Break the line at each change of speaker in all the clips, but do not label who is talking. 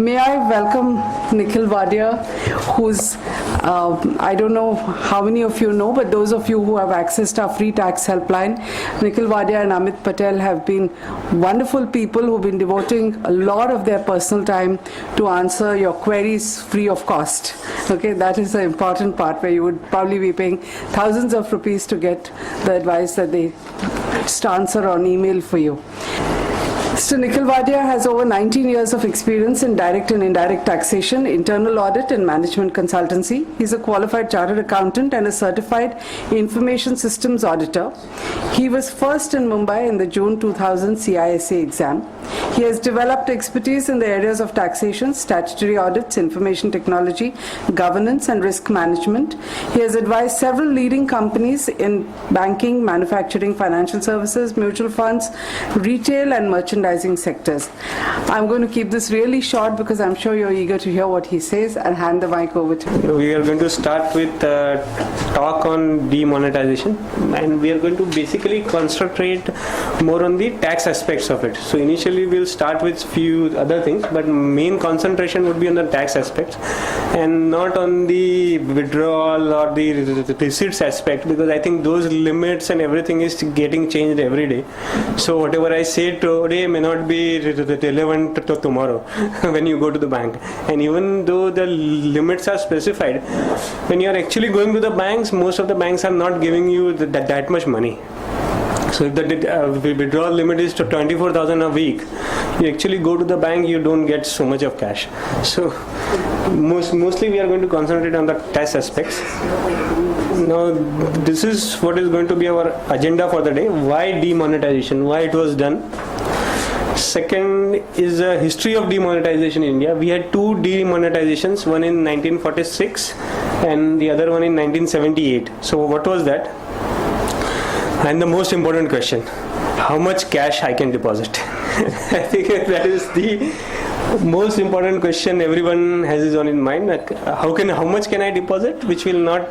May I welcome Nikhil Vadia, who's, I don't know how many of you know, but those of you who have accessed our free tax helpline, Nikhil Vadia and Amit Patel have been wonderful people who've been devoting a lot of their personal time to answer your queries free of cost. Okay, that is the important part, where you would probably be paying thousands of rupees to get the advice that they answer on email for you. Mr. Nikhil Vadia has over 19 years of experience in direct and indirect taxation, internal audit and management consultancy. He's a qualified chartered accountant and a certified information systems auditor. He was first in Mumbai in the June 2000 CISA exam. He has developed expertise in the areas of taxation, statutory audits, information technology, governance and risk management. He has advised several leading companies in banking, manufacturing, financial services, mutual funds, retail and merchandising sectors. I'm going to keep this really short because I'm sure you're eager to hear what he says, and hand the mic over to you.
We are going to start with talk on demonetization, and we are going to basically concentrate more on the tax aspects of it. So initially we'll start with few other things, but main concentration would be on the tax aspects and not on the withdrawal or the receipts aspect, because I think those limits and everything is getting changed every day. So whatever I say today may not be relevant to tomorrow when you go to the bank. And even though the limits are specified, when you are actually going to the banks, most of the banks are not giving you that much money. So if the withdrawal limit is to 24,000 a week, you actually go to the bank, you don't get so much of cash. So mostly we are going to concentrate on the tax aspects. Now this is what is going to be our agenda for the day. Why demonetization? Why it was done? Second is a history of demonetization in India. We had two demonetizations, one in 1946 and the other one in 1978. So what was that? And the most important question, how much cash I can deposit? I think that is the most important question everyone has on in mind. Like, how much can I deposit, which will not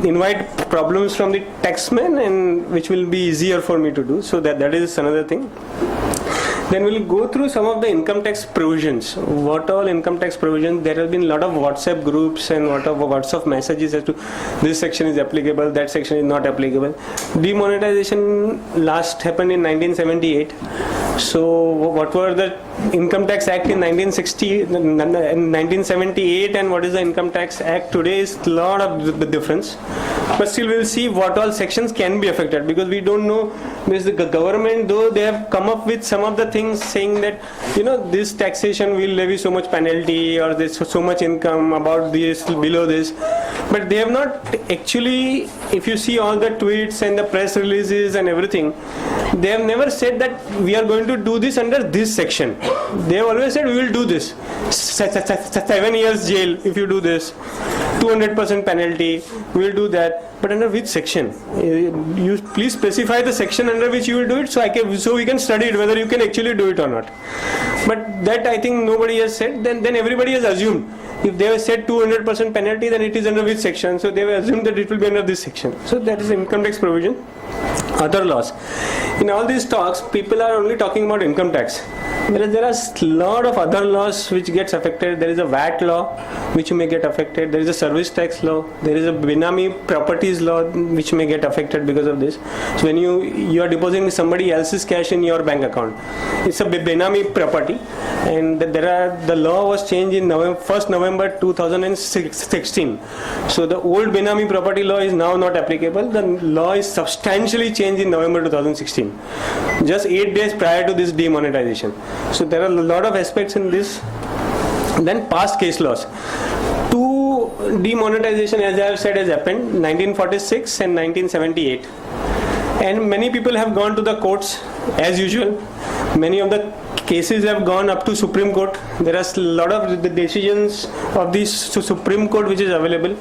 invite problems from the taxman, and which will be easier for me to do. So that is another thing. Then we'll go through some of the income tax provisions. What all income tax provisions? There have been a lot of WhatsApp groups and lot of WhatsApp messages as to this section is applicable, that section is not applicable. Demonetization last happened in 1978. So what were the Income Tax Act in 1978 and what is the Income Tax Act today is a lot of the difference. But still we'll see what all sections can be affected, because we don't know. Because the government, though they have come up with some of the things saying that, you know, this taxation will levy so much penalty or this so much income about this, below this. But they have not actually, if you see all the tweets and the press releases and everything, they have never said that we are going to do this under this section. They have always said we will do this. 7 years jail if you do this. 200% penalty, we will do that. But under which section? You please specify the section under which you will do it, so we can study it whether you can actually do it or not. But that I think nobody has said. Then everybody has assumed. If they have said 200% penalty, then it is under which section? So they have assumed that it will be under this section. So that is income tax provision. Other laws. In all these talks, people are only talking about income tax. There are a lot of other laws which gets affected. There is a VAT law which may get affected. There is a service tax law. There is a Benami properties law which may get affected because of this. So when you are depositing somebody else's cash in your bank account, it's a Benami property, and the law was changed in 1st November 2016. So the old Benami property law is now not applicable. The law is substantially changed in November 2016, just 8 days prior to this demonetization. So there are a lot of aspects in this. Then past case laws. Two demonetization, as I have said, has happened, 1946 and 1978. And many people have gone to the courts as usual. Many of the cases have gone up to Supreme Court. There are a lot of the decisions of the Supreme Court which is available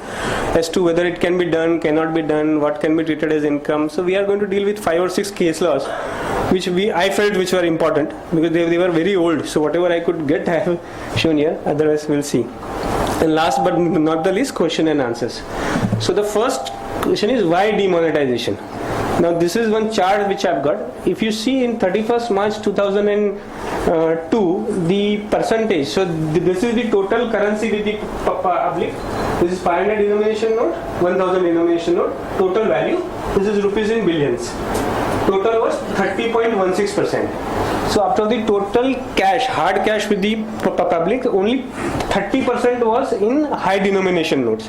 as to whether it can be done, cannot be done, what can be treated as income. So we are going to deal with 5 or 6 case laws which I felt which were important, because they were very old. So whatever I could get, I have shown here. Otherwise we'll see. And last but not the least, question and answers. So the first question is, why demonetization? Now this is one chart which I've got. If you see in 31st March 2002, the percentage, so this is the total currency with the public. This is 500 denomination note, 1000 denomination note, total value. This is rupees in billions. Total was 30.16%. So after the total cash, hard cash with the public, only 30% was in high denomination notes.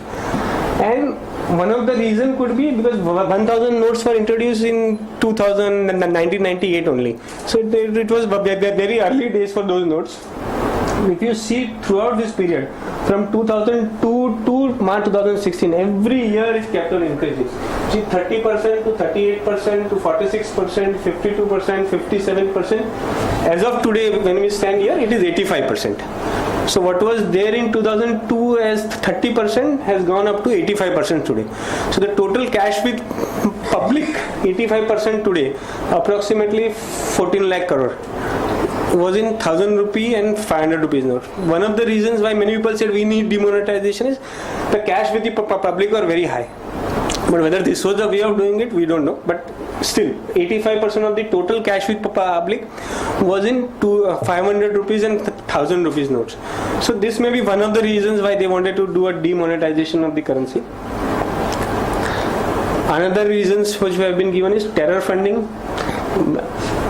And one of the reason could be because 1000 notes were introduced in 1998 only. So it was very early days for those notes. If you see throughout this period, from 2002 to March 2016, every year it kept on increasing. See, 30% to 38% to 46%, 52%, 57%. As of today, when we stand here, it is 85%. So what was there in 2002 as 30% has gone up to 85% today. So the total cash with public 85% today, approximately 14 lakh crore. Was in 1000 rupee and 500 rupees note. One of the reasons why many people said we need demonetization is the cash with the public are very high. But whether this was the way of doing it, we don't know. But still, 85% of the total cash with public was in 500 rupees and 1000 rupees notes. So this may be one of the reasons why they wanted to do a demonetization of the currency. Another reasons which have been given is terror funding.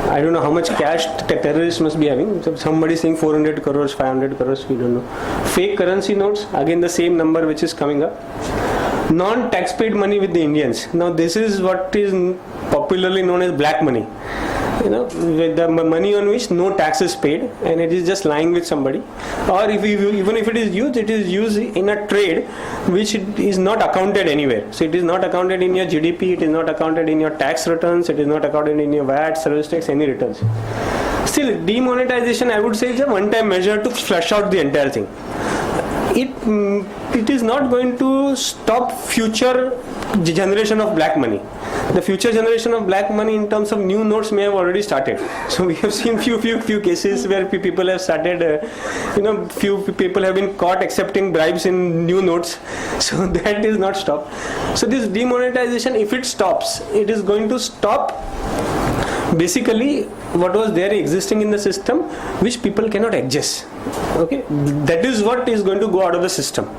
I don't know how much cash terrorists must be having. So somebody saying 400 crores, 500 crores, we don't know. Fake currency notes, again the same number which is coming up. Non-tax-paid money with the Indians. Now this is what is popularly known as black money. You know, with the money on which no tax is paid and it is just lying with somebody. Or even if it is used in a trade which is not accounted anywhere. So it is not accounted in your GDP, it is not accounted in your tax returns, it is not accounted in your VAT, service tax, any returns. Still, demonetization, I would say, is a one-time measure to flush out the entire thing. It is not going to stop future generation of black money. The future generation of black money in terms of new notes may have already started. So we have seen few cases where people have started, few people have been caught accepting bribes in new notes. So that is not stopped. So this demonetization, if it stops, it is going to stop basically what was there existing in the system which people cannot adjust. Okay, that is what is going to go out of the system.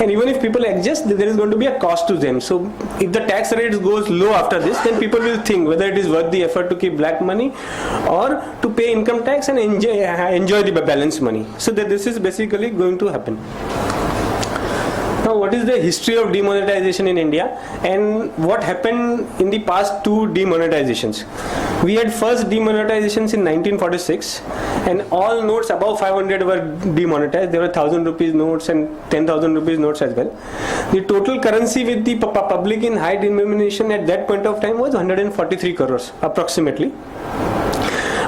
And even if people adjust, there is going to be a cost to them. So if the tax rate goes low after this, then people will think whether it is worth the effort to keep black money or to pay income tax and enjoy the balance money. So that this is basically going to happen. Now, what is the history of demonetization in India and what happened in the past two demonetizations? We had first demonetizations in 1946 and all notes above 500 were demonetized. There were 1000 rupees notes and 10,000 rupees notes as well. The total currency with the public in high denomination at that point of time was 143 crores approximately.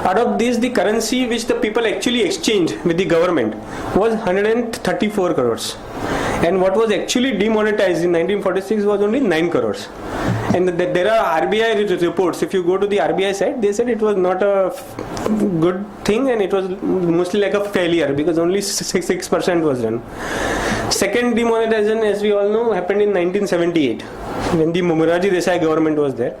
Out of this, the currency which the people actually exchanged with the government was 134 crores. And what was actually demonetized in 1946 was only 9 crores. And there are RBI reports. If you go to the RBI site, they said it was not a good thing and it was mostly like a failure because only 6% was done. Second demonetization, as we all know, happened in 1978 when the Mumbai Desai government was there.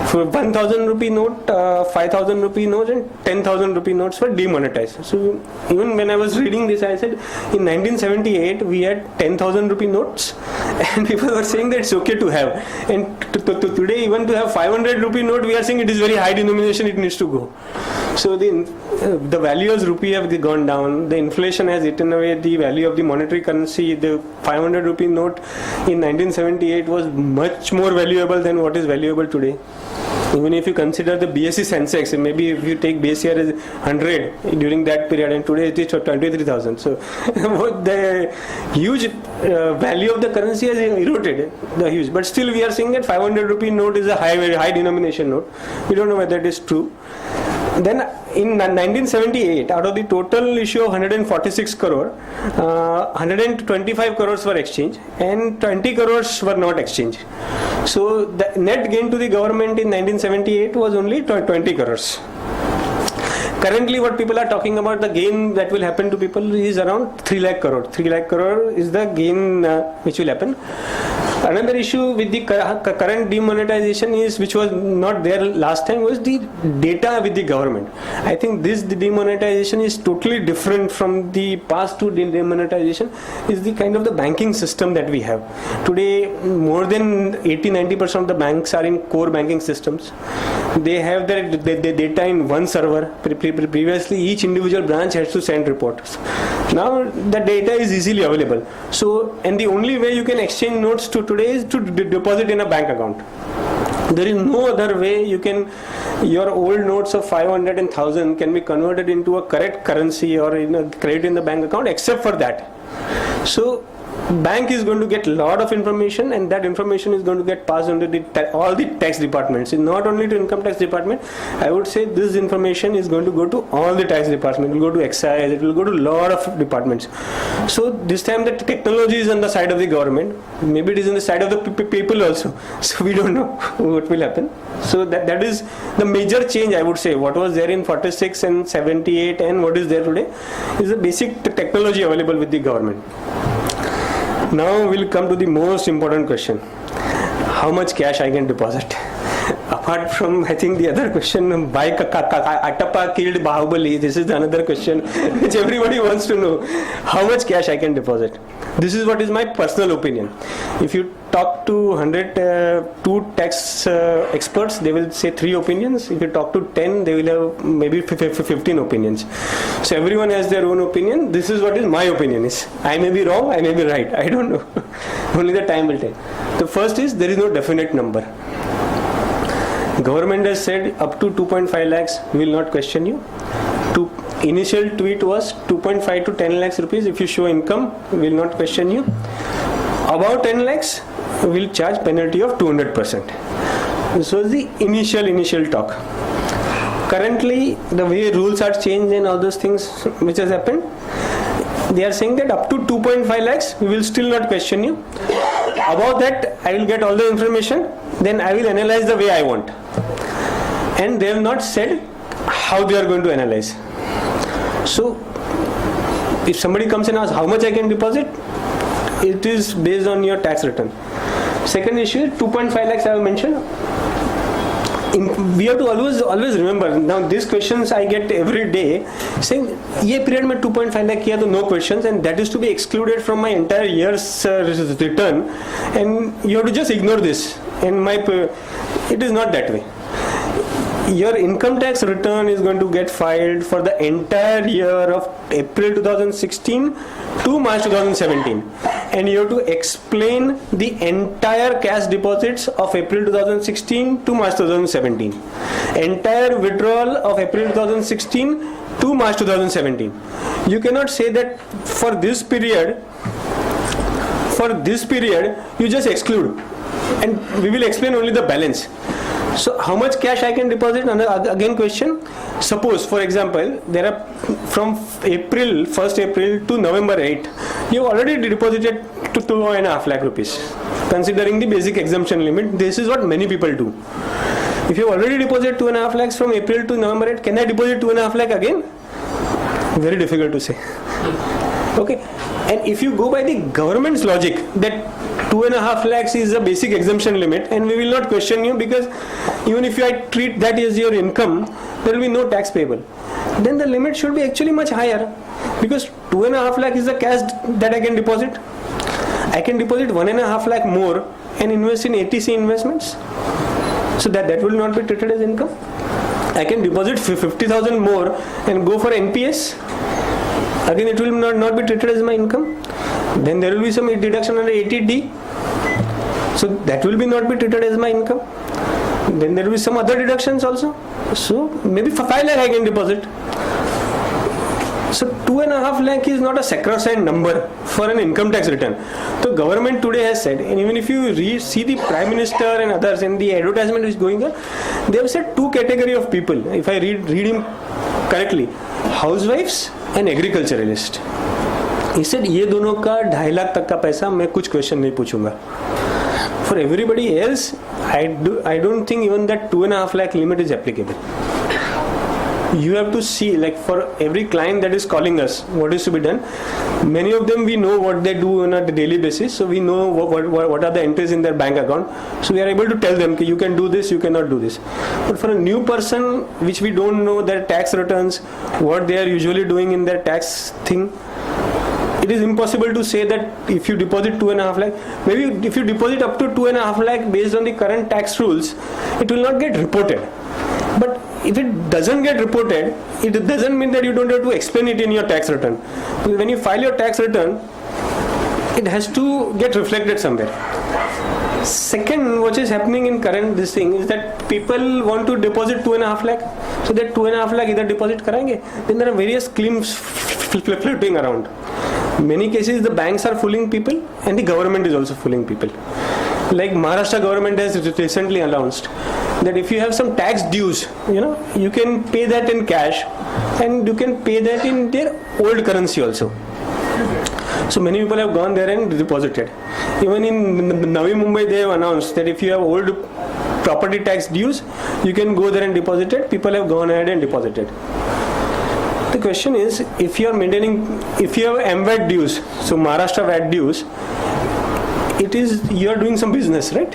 For 1000 rupee note, 5000 rupee notes and 10,000 rupee notes were demonetized. So even when I was reading this, I said in 1978 we had 10,000 rupee notes and people were saying that it's okay to have. And today even to have 500 rupee note, we are saying it is very high denomination, it needs to go. So the value of rupee have gone down, the inflation has eaten away the value of the monetary currency. The 500 rupee note in 1978 was much more valuable than what is valuable today. Even if you consider the BSE Sensex, maybe if you take base year as 100 during that period and today it is 23,000. So the huge value of the currency has eroded, the huge. But still we are seeing that 500 rupee note is a high denomination note. We don't know whether it is true. Then in 1978, out of the total issue of 146 crore, 125 crores were exchanged and 20 crores were not exchanged. So the net gain to the government in 1978 was only 20 crores. Currently what people are talking about, the gain that will happen to people is around 3 lakh crore. 3 lakh crore is the gain which will happen. Another issue with the current demonetization is, which was not there last time, was the data with the government. I think this demonetization is totally different from the past two demonetization, is the kind of the banking system that we have. Today, more than 80-90% of the banks are in core banking systems. They have their data in one server. Previously, each individual branch has to send reports. Now the data is easily available. So, and the only way you can exchange notes to today is to deposit in a bank account. There is no other way you can, your old notes of 500 and 1000 can be converted into a correct currency or in a credit in the bank account, except for that. So bank is going to get a lot of information, and that information is going to get passed on to all the tax departments. It's not only to income tax department. I would say this information is going to go to all the tax departments. It will go to excise, it will go to a lot of departments. So this time the technology is on the side of the government. Maybe it is on the side of the people also. So we don't know what will happen. So that is the major change, I would say. What was there in 46 and 78 and what is there today is the basic technology available with the government. Now we'll come to the most important question. How much cash I can deposit? Apart from, I think, the other question, why Katappa killed Bahubali, this is another question which everybody wants to know. How much cash I can deposit? This is what is my personal opinion. If you talk to 102 tax experts, they will say 3 opinions. If you talk to 10, they will have maybe 15 opinions. So everyone has their own opinion. This is what is my opinion is. I may be wrong, I may be right. I don't know. Only the time will tell. The first is, there is no definite number. Government has said up to 2.5 lakhs we will not question you. Initial tweet was 2.5 to 10 lakhs rupees. If you show income, we will not question you. About 10 lakhs, we will charge penalty of 200%. This was the initial talk. Currently, the way rules are changed and all those things which has happened, they are saying that up to 2.5 lakhs, we will still not question you. About that, I will get all the information, then I will analyze the way I want. And they have not said how they are going to analyze. So, if somebody comes and asks how much I can deposit, it is based on your tax return. Second issue, 2.5 lakhs I have mentioned. We have to always remember, now these questions I get every day saying, ये period में 2.5 lakh किया तो no questions, and that is to be excluded from my entire year's return, and you have to just ignore this. And it is not that way. Your income tax return is going to get filed for the entire year of April 2016 to March 2017, and you have to explain the entire cash deposits of April 2016 to March 2017, entire withdrawal of April 2016 to March 2017. You cannot say that for this period you just exclude, and we will explain only the balance. So how much cash I can deposit? Again question. Suppose, for example, there are from 1st April to November 8, you have already deposited to 2.5 lakh rupees. Considering the basic exemption limit, this is what many people do. If you have already deposited 2.5 lakhs from April to November 8, can I deposit 2.5 lakh again? Very difficult to say. Okay. And if you go by the government's logic that 2.5 lakhs is a basic exemption limit, and we will not question you, because even if I treat that as your income, there will be no tax payable. Then the limit should be actually much higher, because 2.5 lakh is the cash that I can deposit. I can deposit 1.5 lakh more and invest in ATC investments. So that will not be treated as income. I can deposit 50,000 more and go for NPS. Again, it will not be treated as my income. Then there will be some deduction under 80D. So that will not be treated as my income. Then there will be some other deductions also. So maybe for 5 lakh I can deposit. So 2.5 lakh is not a sacrosanct number for an income tax return. So government today has said, and even if you see the Prime Minister and others in the advertisement which is going on, they have said 2 category of people. If I read him correctly, housewives and agriculturalists. He said, ये दोनों का 2.5 लाख तक का पैसा मैं कुछ question नहीं पूछूंगा. For everybody else, I don't think even that 2.5 lakh limit is applicable. you have to see, like for every client that is calling us, what is to be done. Many of them, we know what they do on a daily basis, so we know what are the entries in their bank account, so we are able to tell them, okay, you can do this, you cannot do this. But for a new person, which we don't know their tax returns, what they are usually doing in their tax thing, it is impossible to say that if you deposit 2.5 lakh, maybe if you deposit up to 2.5 lakh based on the current tax rules, it will not get reported. But if it doesn't get reported, it doesn't mean that you don't have to explain it in your tax return. Because when you file your tax return, it has to get reflected somewhere. Second, what is happening in current this thing is that people want to deposit 2.5 lakh. So that 2.5 lakh either deposit karenge. Then there are various claims floating around. Many cases the banks are fooling people and the government is also fooling people. Like Maharashtra government has recently announced that if you have some tax dues, you can pay that in cash and you can pay that in their old currency also. So many people have gone there and deposited. Even in Navi Mumbai they have announced that if you have old property tax dues, you can go there and deposit it. People have gone ahead and deposited. The question is, if you have MVAT dues, so Maharashtra VAT dues, you are doing some business, right?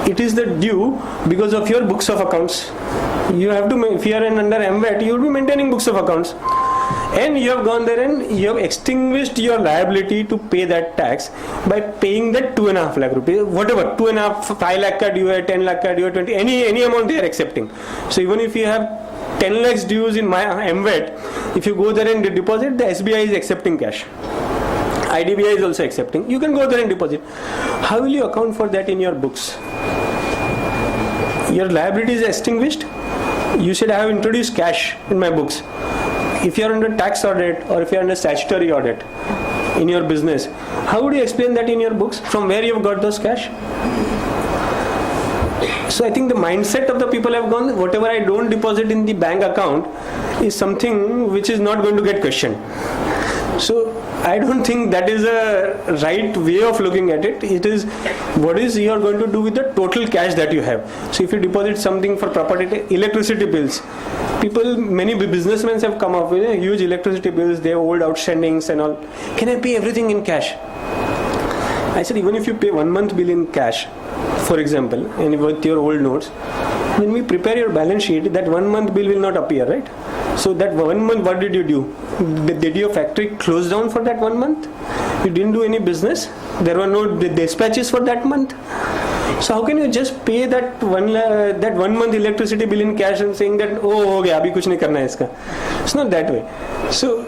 It is the due because of your books of accounts. You have to, if you are under MVAT, you will be maintaining books of accounts. And you have gone there and you have extinguished your liability to pay that tax by paying that 2.5 lakh rupees, whatever, 2.5, 5 lakh ka due, 10 lakh ka due, 20, any amount they are accepting. So even if you have 10 lakhs dues in my MVAT, if you go there and deposit, the SBI is accepting cash. IDBI is also accepting. You can go there and deposit. How will you account for that in your books? Your liability is extinguished. You said I have introduced cash in my books. If you are under tax audit or if you are under statutory audit in your business, how would you explain that in your books? From where you have got those cash? So I think the mindset of the people have gone, whatever I don't deposit in the bank account is something which is not going to get questioned. So I don't think that is a right way of looking at it. It is what is you are going to do with the total cash that you have. So if you deposit something for property, electricity bills, many businessmen have come up with huge electricity bills, they have old outstandings and all. Can I pay everything in cash? I said, even if you pay 1 month bill in cash, for example, and with your old notes, when we prepare your balance sheet, that 1 month bill will not appear, right? So that 1 month, what did you do? Did your factory close down for that 1 month? You didn't do any business? There were no dispatches for that month? So how can you just pay that 1 month electricity bill in cash and saying that, oh, ho gaya, abhi kuch nahi karna hai iska? It's not that way. So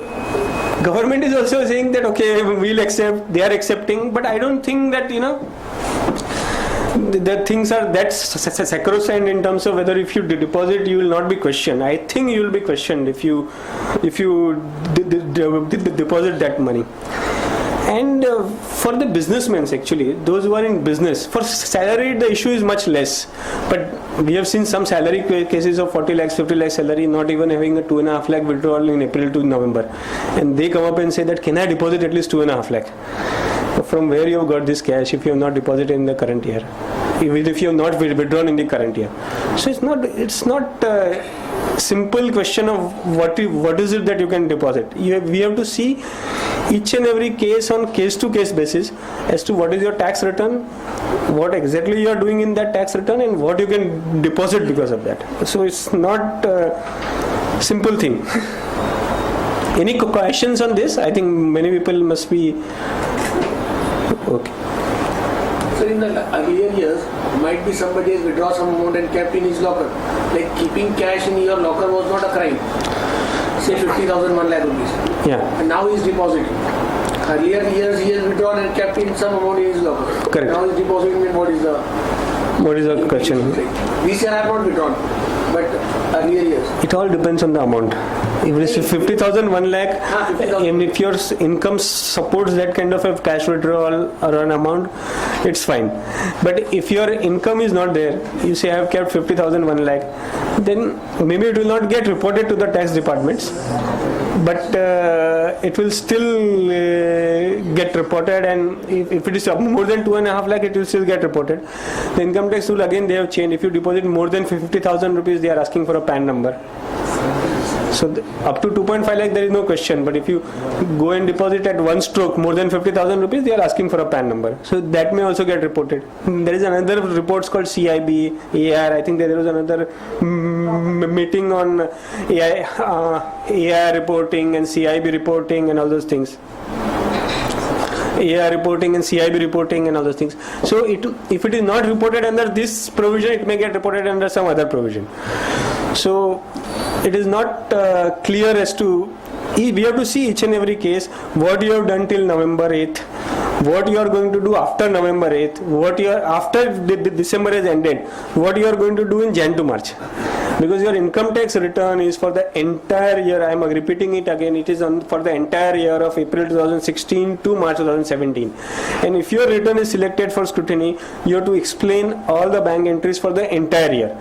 government is also saying that, okay, we'll accept, they are accepting, but I don't think that, the things are that sacrosanct in terms of whether if you deposit you will not be questioned. I think you will be questioned if you deposit that money. And for the businessmen, actually, those who are in business, for salary the issue is much less. But we have seen some salary cases of 40 lakhs, 50 lakhs salary, not even having a 2.5 lakh withdrawal in April to November. And they come up and say that, can I deposit at least 2.5 lakh? From where you have got this cash if you have not deposited in the current year, even if you have not withdrawn in the current year? So it's not a simple question of what is it that you can deposit. We have to see each and every case on case-to-case basis as to what is your tax return, what exactly you are doing in that tax return, and what you can deposit because of that. So it's not a simple thing. Any questions on this? I think many people must be okay.
So in the earlier years, might be somebody has withdrawn some amount and kept in his locker. Like keeping cash in your locker was not a crime. Say 50,000, 1 lakh rupees.
Yeah.
And now he is depositing. Earlier years he has withdrawn and kept in some amount in his locker.
Correct.
Now he is depositing, and what is the
question?
This year I have not withdrawn, but earlier years.
It all depends on the amount. If it is 50,000, 1 lakh,
50,000.
and if your income supports that kind of a cash withdrawal or an amount, it's fine. But if your income is not there, you say I have kept 50,000, 1 lakh, then maybe it will not get reported to the tax departments, but it will still get reported, and if it is more than 2.5 lakh, it will still get reported. The income tax rule, again, they have changed. If you deposit more than 50,000 rupees, they are asking for a PAN number. So up to 2.5 lakh there is no question, but if you go and deposit at one stroke more than 50,000 rupees, they are asking for a PAN number. So that may also get reported. There is another reports called CIB, AR. I think there was another meeting on AR reporting and CIB reporting and all those things. AR reporting and CIB reporting and all those things. So if it is not reported under this provision, it may get reported under some other provision. So it is not clear as to, we have to see each and every case, what you have done till November 8th, what you are going to do after November 8th, what you are, after December has ended, what you are going to do in Jan to March. Because your income tax return is for the entire year. I am repeating it again. It is for the entire year of April 2016 to March 2017. And if your return is selected for scrutiny, you have to explain all the bank entries for the entire year.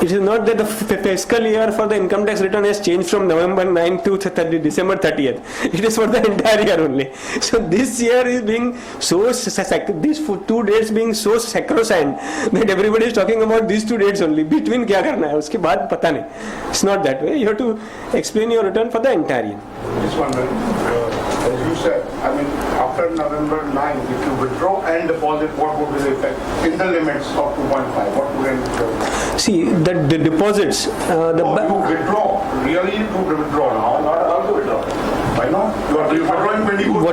It is not that the fiscal year for the income tax return has changed from November 9 to December 30th. It is for the entire year only. So this year is being so, these 2 dates being so sacrosanct that everybody is talking about these 2 dates only. Between kya karna hai, uske baad pata nahi. It's not that way. You have to explain your return for the entire year.
Just wondering, as you said, I mean, after November 9, if you withdraw and deposit, what would be the effect in the limits of 2.5? What would it be?
See, the deposits.
You withdraw, really to withdraw now, not allowed to withdraw. Why not? You are withdrawing 24.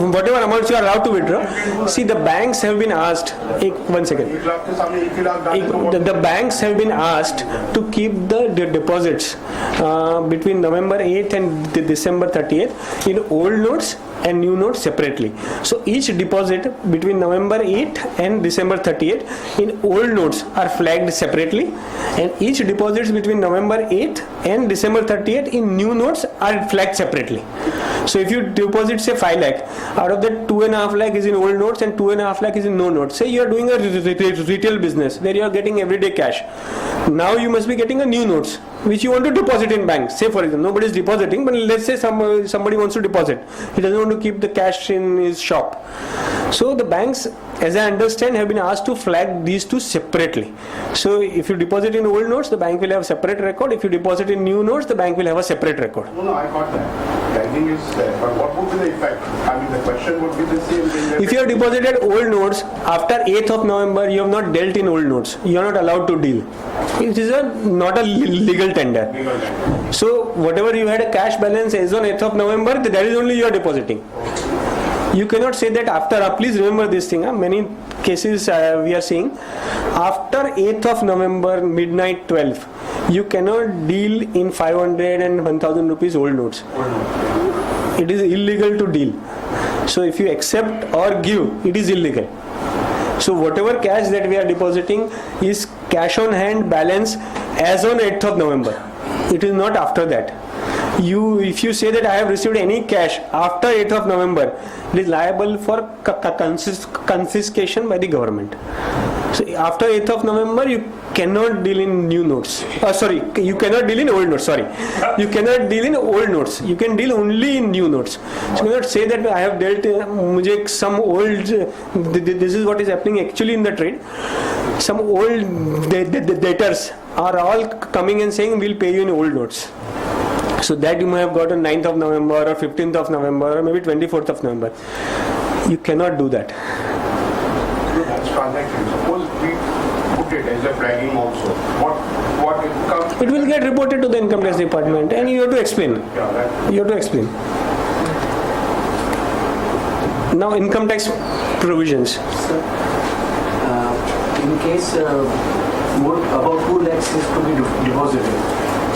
Whatever amounts you are allowed to withdraw. See, the banks have been asked. One second. The banks have been asked to keep the deposits between November 8th and December 30th in old notes and new notes separately. So each deposit between November 8th and December 30th in old notes are flagged separately, and each deposits between November 8th and December 30th in new notes are flagged separately. So if you deposit say 5 lakh, out of that 2.5 lakh is in old notes and 2.5 lakh is in no notes. Say you are doing a retail business where you are getting everyday cash. Now you must be getting a new notes which you want to deposit in bank. Say for example, nobody is depositing, but let's say somebody wants to deposit. He doesn't want to keep the cash in his shop. So the banks, as I understand, have been asked to flag these two separately. So if you deposit in old notes, the bank will have a separate record. If you deposit in new notes, the bank will have a separate record.
No, I got that. Flagging is there, but what would be the effect? I mean, the question would be the same.
If you have deposited old notes after 8th of November, you have not dealt in old notes. You are not allowed to deal. It is not a legal tender. So whatever you had a cash balance as on 8th of November, that is only you are depositing. You cannot say that after, please remember this thing, many cases we are seeing, after 8th of November, midnight 12, you cannot deal in 500 and 1000 rupees old notes. It is illegal to deal. So if you accept or give, it is illegal. So whatever cash that we are depositing is cash on hand balance as on 8th of November. It is not after that. If you say that I have received any cash after 8th of November, it is liable for confiscation by the government. So after 8th of November, you cannot deal in new notes. You cannot deal in old notes. You cannot deal in old notes. You can deal only in new notes. So you cannot say that I have dealt some old. This is what is happening actually in the trade. Some old debtors are all coming and saying we'll pay you in old notes. So that you may have got on 9th of November or 15th of November or maybe 24th of November. You cannot do that.
That's transaction. Suppose we put it as a flagging also. What it comes?
It will get reported to the income tax department and you have to explain. You have to explain. Now income tax provisions.
Sir, in case about 2 lakhs is to be deposited,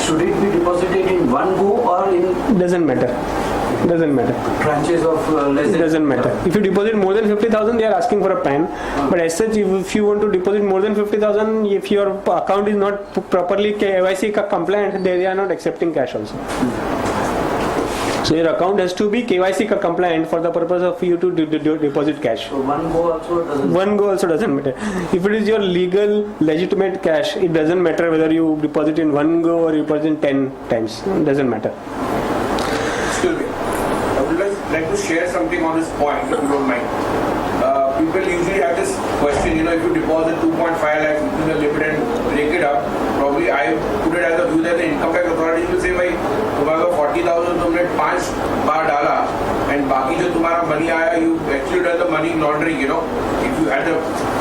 should it be deposited in one go or in
Doesn't matter.
Tranches of less than?
It doesn't matter. If you deposit more than 50,000, they are asking for a PAN. But as such, if you want to deposit more than 50,000, if your account is not properly KYC compliant, they are not accepting cash also. So your account has to be KYC compliant for the purpose of you to deposit cash.
So one go also doesn't
matter. If it is your legal, legitimate cash, it doesn't matter whether you deposit in one go or you deposit in 10 times. It doesn't matter.
Excuse me. I would like to share something on this point, if you don't mind.
people usually have this question, you know, if you deposit 2.5 lakhs within the limit and break it up, probably I put it as a view that the income tax authority will say, भाई तुम्हारा 40,000 तुमने 5 बार डाला and बाकी जो तुम्हारा money आया, you actually done the money laundering, you know, if you had the,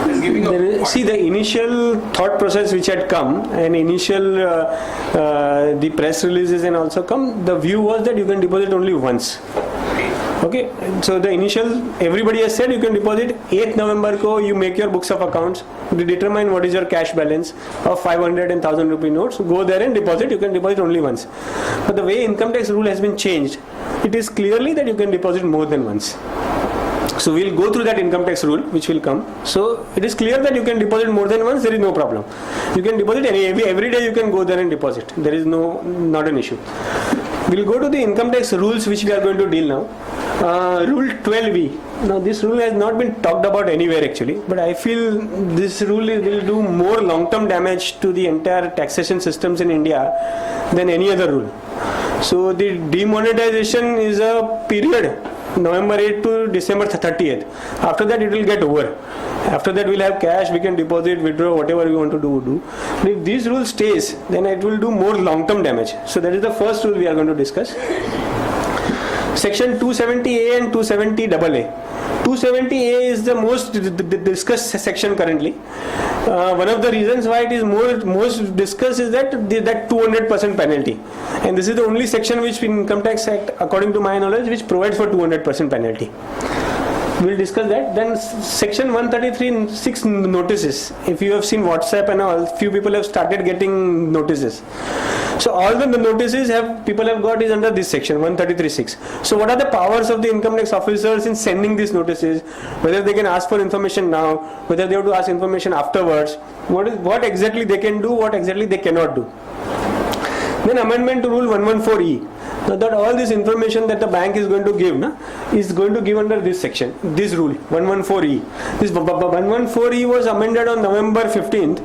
just giving a...
See, the initial thought process which had come and initial the press releases and also come, the view was that you can deposit only once. Okay, so the initial, everybody has said you can deposit 8th November ko you make your books of accounts, determine what is your cash balance of 500 and 1000 rupee notes, go there and deposit, you can deposit only once. But the way income tax rule has been changed, it is clearly that you can deposit more than once. So we'll go through that income tax rule which will come. So it is clear that you can deposit more than once, there is no problem. You can deposit every day you can go there and deposit. There is not an issue. We'll go to the income tax rules which we are going to deal now. Rule 12B. Now this rule has not been talked about anywhere actually, but I feel this rule will do more long-term damage to the entire taxation systems in India than any other rule. So the demonetization is a period, November 8 to December 30th. After that it will get over. After that we'll have cash, we can deposit, withdraw, whatever we want to do. But if this rule stays, then it will do more long-term damage. So that is the first rule we are going to discuss. Section 270A and 270AA. 270A is the most discussed section currently. One of the reasons why it is most discussed is that 200% penalty. And this is the only section which in Income Tax Act, according to my knowledge, which provides for 200% penalty. We'll discuss that. Then section 133(6) notices. If you have seen WhatsApp and all, few people have started getting notices. So all the notices people have got is under this section 133(6). So what are the powers of the income tax officers in sending these notices? Whether they can ask for information now, whether they have to ask information afterwards, what exactly they can do, what exactly they cannot do. Then amendment to rule 114E. Now that all this information that the bank is going to give is going to give under this section, this rule 114E. This 114E was amended on November 15th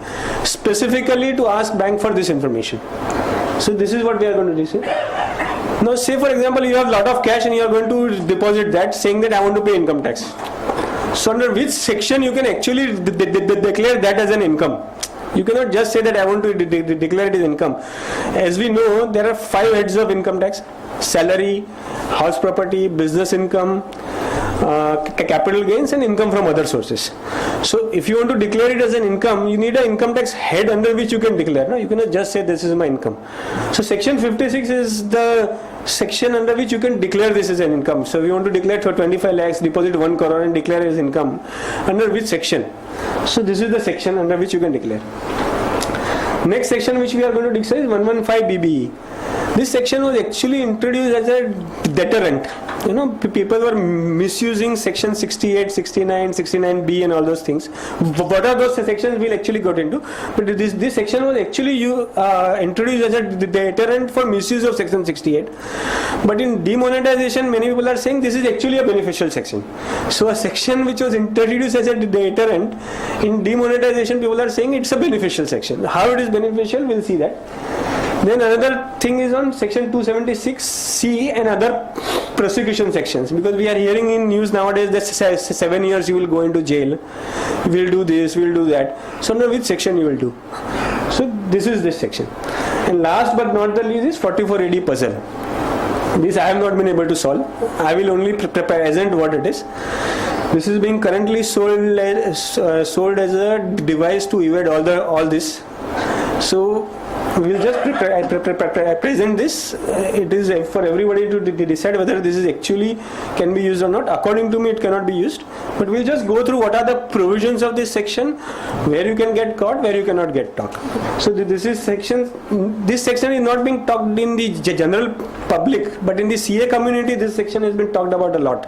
specifically to ask bank for this information. So this is what we are going to do. Now say for example you have a lot of cash and you are going to deposit that saying that I want to pay income tax. So under which section you can actually declare that as an income? You cannot just say that I want to declare it as income. As we know, there are 5 heads of income tax: salary, house property, business income, capital gains and income from other sources. So if you want to declare it as an income, you need an income tax head under which you can declare. No, you cannot just say this is my income. So section 56 is the section under which you can declare this as an income. So if you want to declare for 25 lakhs, deposit 1 crore and declare it as income, under which section? So this is the section under which you can declare. Next section which we are going to discuss is 115BBE. This section was actually introduced as a deterrent. You know, people were misusing section 68, 69, 69B and all those things. What are those sections we'll actually got into. But this section was actually introduced as a deterrent for misuse of section 68. But in demonetization, many people are saying this is actually a beneficial section. So a section which was introduced as a deterrent, in demonetization people are saying it's a beneficial section. How it is beneficial, we'll see that. Then another thing is on section 276C and other prosecution sections, because we are hearing in news nowadays that 7 years you will go into jail, we'll do this, we'll do that. So now which section you will do? So this is this section. And last but not the least is 44AD puzzle. This I have not been able to solve. I will only present what it is. This is being currently sold as a device to evade all this. So we will just present this. It is for everybody to decide whether this is actually can be used or not. According to me, it cannot be used. But we'll just go through what are the provisions of this section, where you can get caught, where you cannot get caught. So this is section. This section is not being talked in the general public, but in the CA community, this section has been talked about a lot.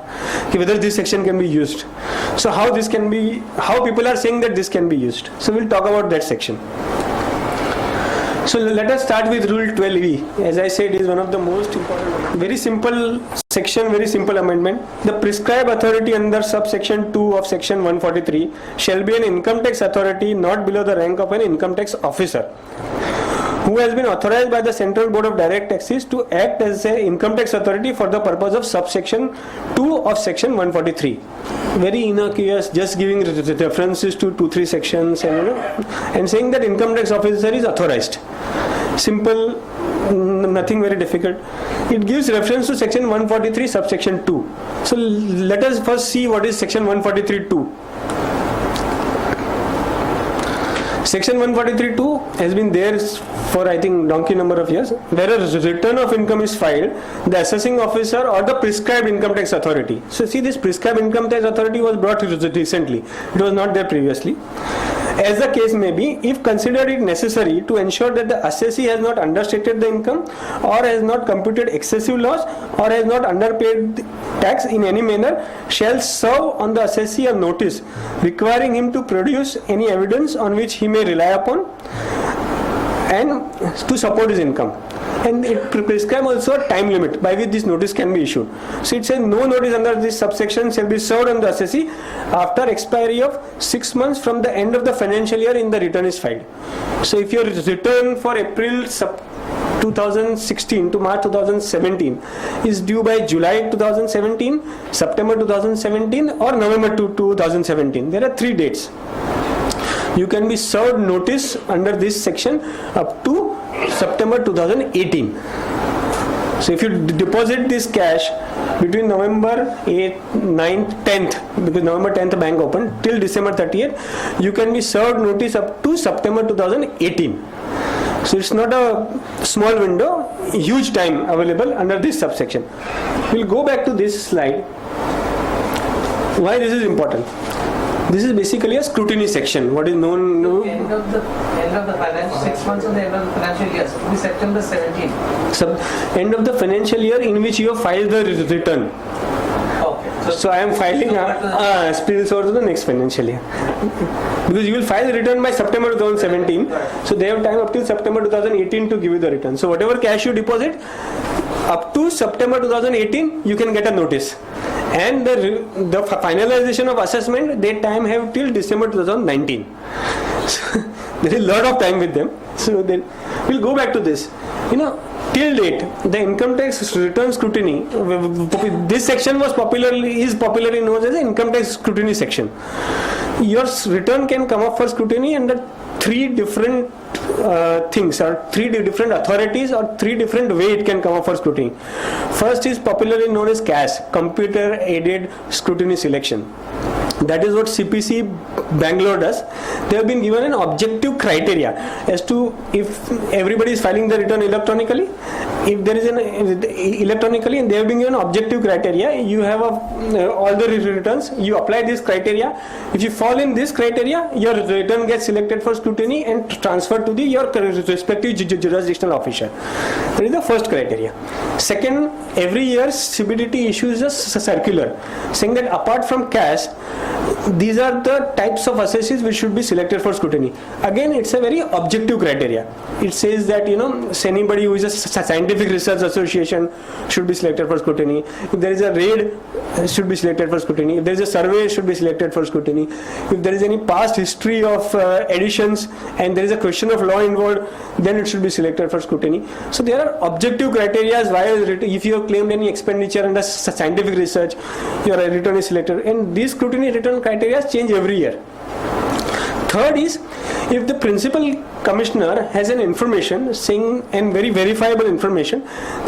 Whether this section can be used. So how this can be? How people are saying that this can be used. So we'll talk about that section. So let us start with Rule 12E. As I said, it is one of the most important. Very simple section, very simple amendment. The prescribed authority under subsection 2 of section 143 shall be an income tax authority not below the rank of an income tax officer, who has been authorized by the Central Board of Direct Taxes to act as an income tax authority for the purpose of subsection 2 of section 143. Very innocuous, just giving references to 2-3 sections and saying that income tax officer is authorized. Simple, nothing very difficult. It gives reference to section 143 subsection 2. So let us first see what is section 143(2). Section 143(2) has been there for I think donkey number of years. Where a return of income is filed, the assessing officer or the prescribed income tax authority. So see, this prescribed income tax authority was brought recently. It was not there previously. As the case may be, if considered it necessary to ensure that the assessee has not understated the income or has not computed excessive loss or has not underpaid tax in any manner, shall serve on the assessee a notice requiring him to produce any evidence on which he may rely upon and to support his income. And it prescribes also a time limit by which this notice can be issued. So it says no notice under this subsection shall be served on the assessee after expiry of 6 months from the end of the financial year in the return is filed. So if your return for April 2016 to March 2017 is due by July 2017, September 2017 or November 2017, there are 3 dates. You can be served notice under this section up to September 2018. So if you deposit this cash between November 8th, 9th, 10th, because November 10th bank opened, till December 30th, you can be served notice up to September 2018. So it's not a small window, huge time available under this subsection. We'll go back to this slide. Why this is important? This is basically a scrutiny section. What is known?
End of the financial 6 months of the end of the financial year. So it will be September 17th.
End of the financial year in which you have filed the return.
Okay.
So I am filing spills over to the next financial year. Because you will file the return by September 2017. So they have time up till September 2018 to give you the return. So whatever cash you deposit, up to September 2018, you can get a notice. And the finalization of assessment, they time have till December 2019. So there is a lot of time with them. So then we'll go back to this. Till date, the income tax return scrutiny, this section is popularly known as the income tax scrutiny section. Your return can come up for scrutiny under 3 different things, or 3 different authorities, or 3 different way it can come up for scrutiny. First is popularly known as CAS, Computer Aided Scrutiny Selection. That is what CPC Bangalore does. They have been given an objective criteria as to if everybody is filing the return electronically. If there is an electronically, and they have been given objective criteria, you have all the returns. You apply this criteria. If you fall in this criteria, your return gets selected for scrutiny and transferred to your respective jurisdictional officer. That is the first criteria. Second, every year CBDT issues a circular saying that apart from cash, these are the types of assessees which should be selected for scrutiny. Again, it's a very objective criteria. It says that anybody who is a scientific research association should be selected for scrutiny. If there is a raid, should be selected for scrutiny. If there is a survey, should be selected for scrutiny. If there is any past history of additions and there is a question of law involved, then it should be selected for scrutiny. So there are objective criteria why if you have claimed any expenditure under scientific research, your return is selected. And these scrutiny return criteria change every year. Third is, if the principal commissioner has an information saying, and very verifiable information,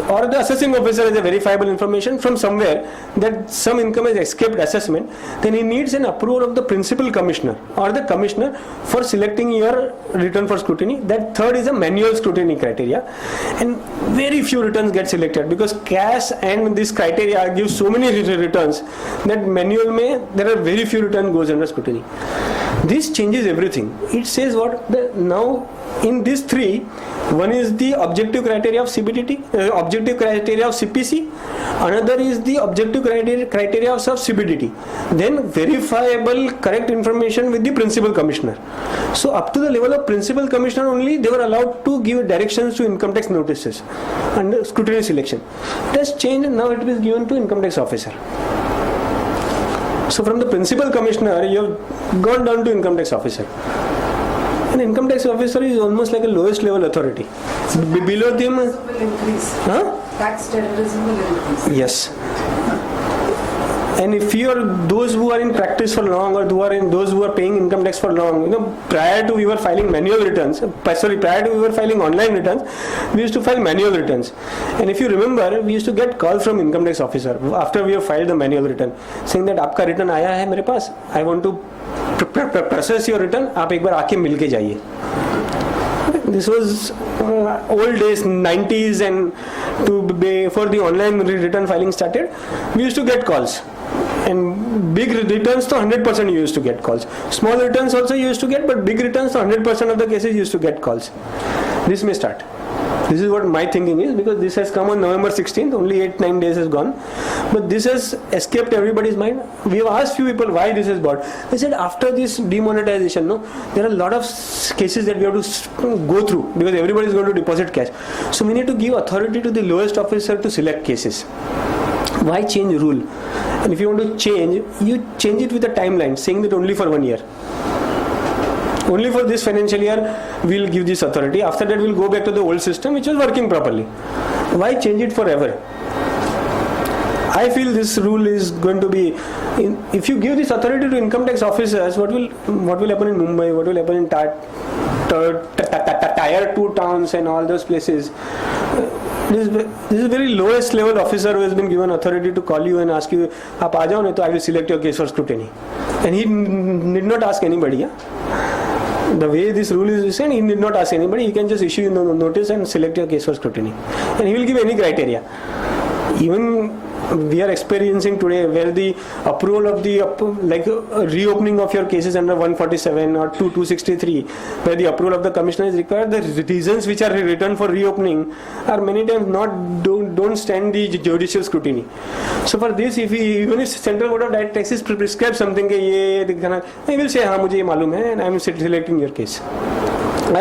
or the assessing officer has a verifiable information from somewhere that some income has escaped assessment, then he needs an approval of the principal commissioner or the commissioner for selecting your return for scrutiny. That third is a manual scrutiny criteria, and very few returns get selected because cash and this criteria give so many returns that manual there are very few return goes under scrutiny. This changes everything. It says now in these 3, one is the objective criteria of CBDT, objective criteria of CPC, another is the objective criteria of CBDT, then verifiable correct information with the principal commissioner. So up to the level of principal commissioner only, they were allowed to give directions to income tax notices under scrutiny selection. It has changed, now it is given to income tax officer. So from the principal commissioner, you have gone down to income tax officer. An income tax officer is almost like a lowest level authority. Below them,
Will increase.
huh?
Tax terrorism will increase.
Yes. And if you are those who are in practice for long, or those who are paying income tax for long, prior to we were filing manual returns. Prior to we were filing online returns, we used to file manual returns. And if you remember, we used to get calls from income tax officer after we have filed the manual return, saying that आपका return आया है मेरे पास, I want to process your return. आप एक बार आके मिल के जाइए. This was old days, 90s, and before the online return filing started, we used to get calls. And big returns to 100% you used to get calls. Small returns also you used to get, but big returns to 100% of the cases you used to get calls. This may start. This is what my thinking is, because this has come on November 16th, only 8-9 days has gone. But this has escaped everybody's mind. We have asked few people why this is brought. They said after this demonetization, there are a lot of cases that we have to go through, because everybody is going to deposit cash. So we need to give authority to the lowest officer to select cases. Why change rule? And if you want to change, you change it with a timeline, saying that only for 1 year. Only for this financial year we'll give this authority. After that we'll go back to the old system which was working properly. Why change it forever? I feel this rule is going to be, if you give this authority to income tax officers, what will happen in Mumbai, what will happen in tier 2 towns and all those places? This is very lowest level officer who has been given authority to call you and ask you, "Aap aa jao na, to I will select your case for scrutiny." And he did not ask anybody. Yeah? The way this rule is written, he did not ask anybody. He can just issue a notice and select your case for scrutiny. And he will give any criteria. Even we are experiencing today where the approval of the reopening of your cases under 147 or 263, where the approval of the commissioner is required, the reasons which are written for reopening are many times don't stand the judicial scrutiny. So for this, even if Central Board of Direct Taxes prescribes something, he will say, "हाँ मुझे ये मालूम है, and I am selecting your case."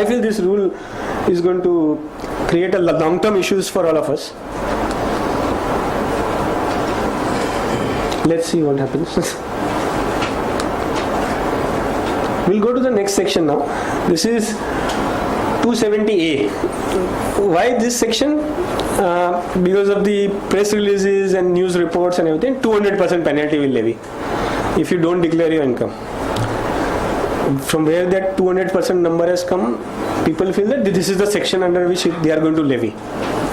I feel this rule is going to create a long-term issues for all of us. Let's see what happens. We'll go to the next section now. This is 270A. Why this section? Because of the press releases and news reports and everything, 200% penalty will levy if you don't declare your income. From where that 200% number has come, people feel that this is the section under which they are going to levy.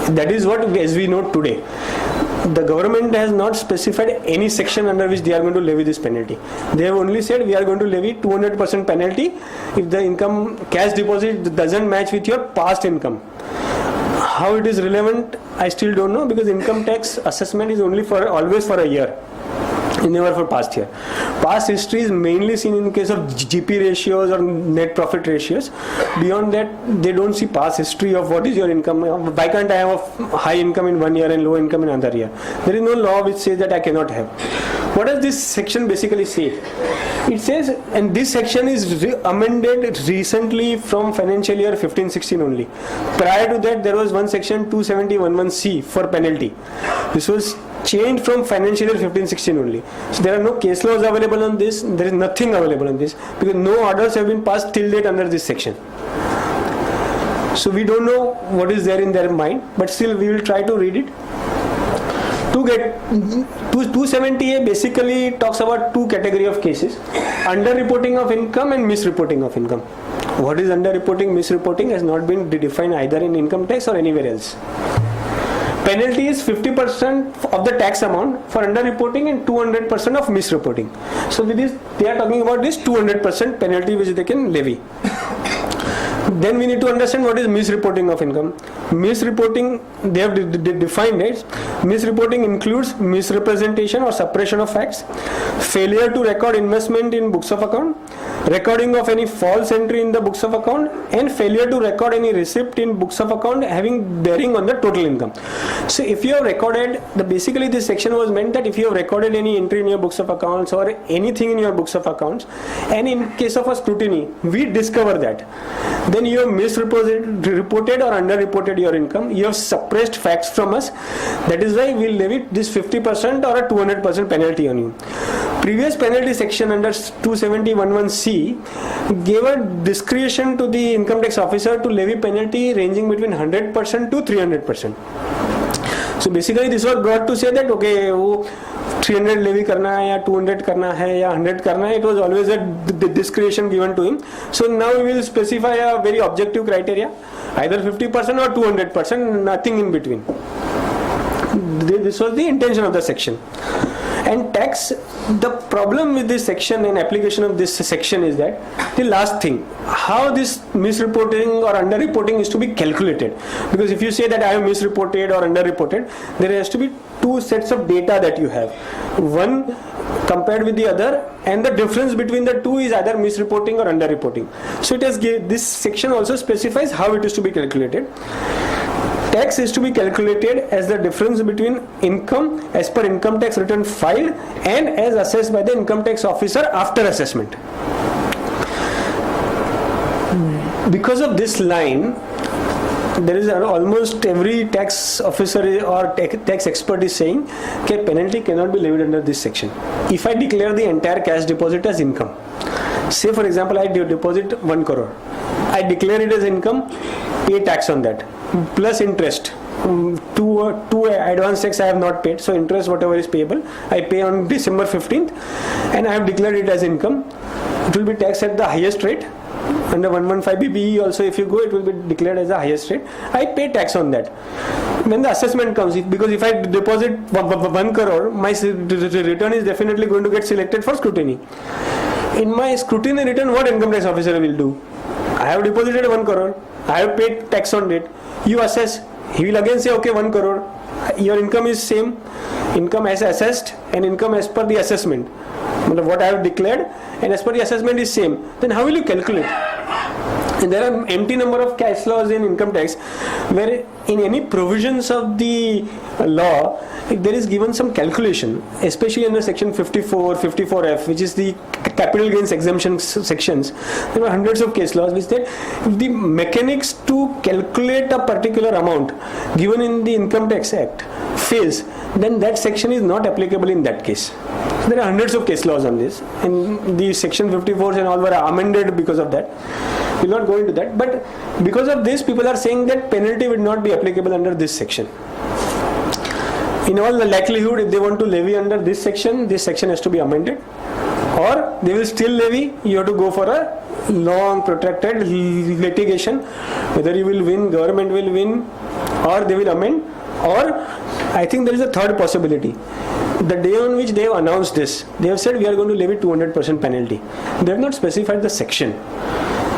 That is what, as we know today, the government has not specified any section under which they are going to levy this penalty. They have only said we are going to levy 200% penalty if the income cash deposit doesn't match with your past income. How it is relevant, I still don't know, because income tax assessment is only always for a year. Never for past year. Past history is mainly seen in case of GP ratios or net profit ratios. Beyond that, they don't see past history of what is your income. Why can't I have a high income in 1 year and low income in another year? There is no law which says that I cannot have. What does this section basically say? It says, and this section is amended recently from financial year 15-16 only. Prior to that, there was one section 270(11)(c) for penalty. This was changed from financial year 15-16 only. So there are no case laws available on this. There is nothing available on this because no orders have been passed till date under this section. So we don't know what is there in their mind, but still we will try to read it. 270A basically talks about two categories of cases: underreporting of income and misreporting of income. What is underreporting, misreporting has not been defined either in income tax or anywhere else. Penalty is 50% of the tax amount for underreporting and 200% of misreporting. So with this, they are talking about this 200% penalty which they can levy. Then we need to understand what is misreporting of income. Misreporting, they have defined it. Misreporting includes misrepresentation or suppression of facts, failure to record investment in books of account, recording of any false entry in the books of account, and failure to record any receipt in books of account having bearing on the total income. So if you have recorded, basically this section was meant that if you have recorded any entry in your books of accounts or anything in your books of accounts, and in case of a scrutiny, we discover that, then you have misreported or underreported your income, you have suppressed facts from us. That is why we will levy this 50% or a 200% penalty on you. previous penalty section under 270(11)(c) gave a discretion to the income tax officer to levy penalty ranging between 100% to 300%. So basically this was brought to say that okay, वो 300 levy करना है या 200 करना है या 100 करना है, it was always a discretion given to him. So now we will specify a very objective criteria, either 50% or 200%, nothing in between. This was the intention of the section. And tax, the problem with this section and application of this section is that the last thing, how this misreporting or underreporting is to be calculated. Because if you say that I have misreported or underreported, there has to be two sets of data that you have. One compared with the other, and the difference between the two is either misreporting or underreporting. So it has this section also specifies how it is to be calculated. Tax is to be calculated as the difference between income as per income tax return filed and as assessed by the income tax officer after assessment. Because of this line, there is almost every tax officer or tax expert is saying that penalty cannot be levied under this section. If I declare the entire cash deposit as income, say for example I deposit 1 crore, I declare it as income, pay tax on that plus interest. Two advance tax I have not paid, so interest whatever is payable I pay on December 15th and I have declared it as income. It will be taxed at the highest rate. Under 115 BBE also if you go, it will be declared as the highest rate. I pay tax on that. When the assessment comes, because if I deposit 1 crore, my return is definitely going to get selected for scrutiny. In my scrutiny return, what income tax officer will do? I have deposited 1 crore, I have paid tax on it. You assess, he will again say okay 1 crore, your income is same, income as assessed and income as per the assessment. What I have declared and as per the assessment is same. Then how will you calculate? And there are empty number of case laws in income tax where in any provisions of the law, if there is given some calculation, especially under section 54, 54F, which is the capital gains exemption sections, there are hundreds of case laws which said if the mechanics to calculate a particular amount given in the Income Tax Act fails, then that section is not applicable in that case. There are hundreds of case laws on this, and the section 54s and all were amended because of that. We will not go into that, but because of this, people are saying that penalty will not be applicable under this section. In all the likelihood, if they want to levy under this section has to be amended, or they will still levy. You have to go for a long protracted litigation. Whether you will win, government will win, or they will amend, or I think there is a third possibility. The day on which they have announced this, they have said we are going to levy 200% penalty. They have not specified the section.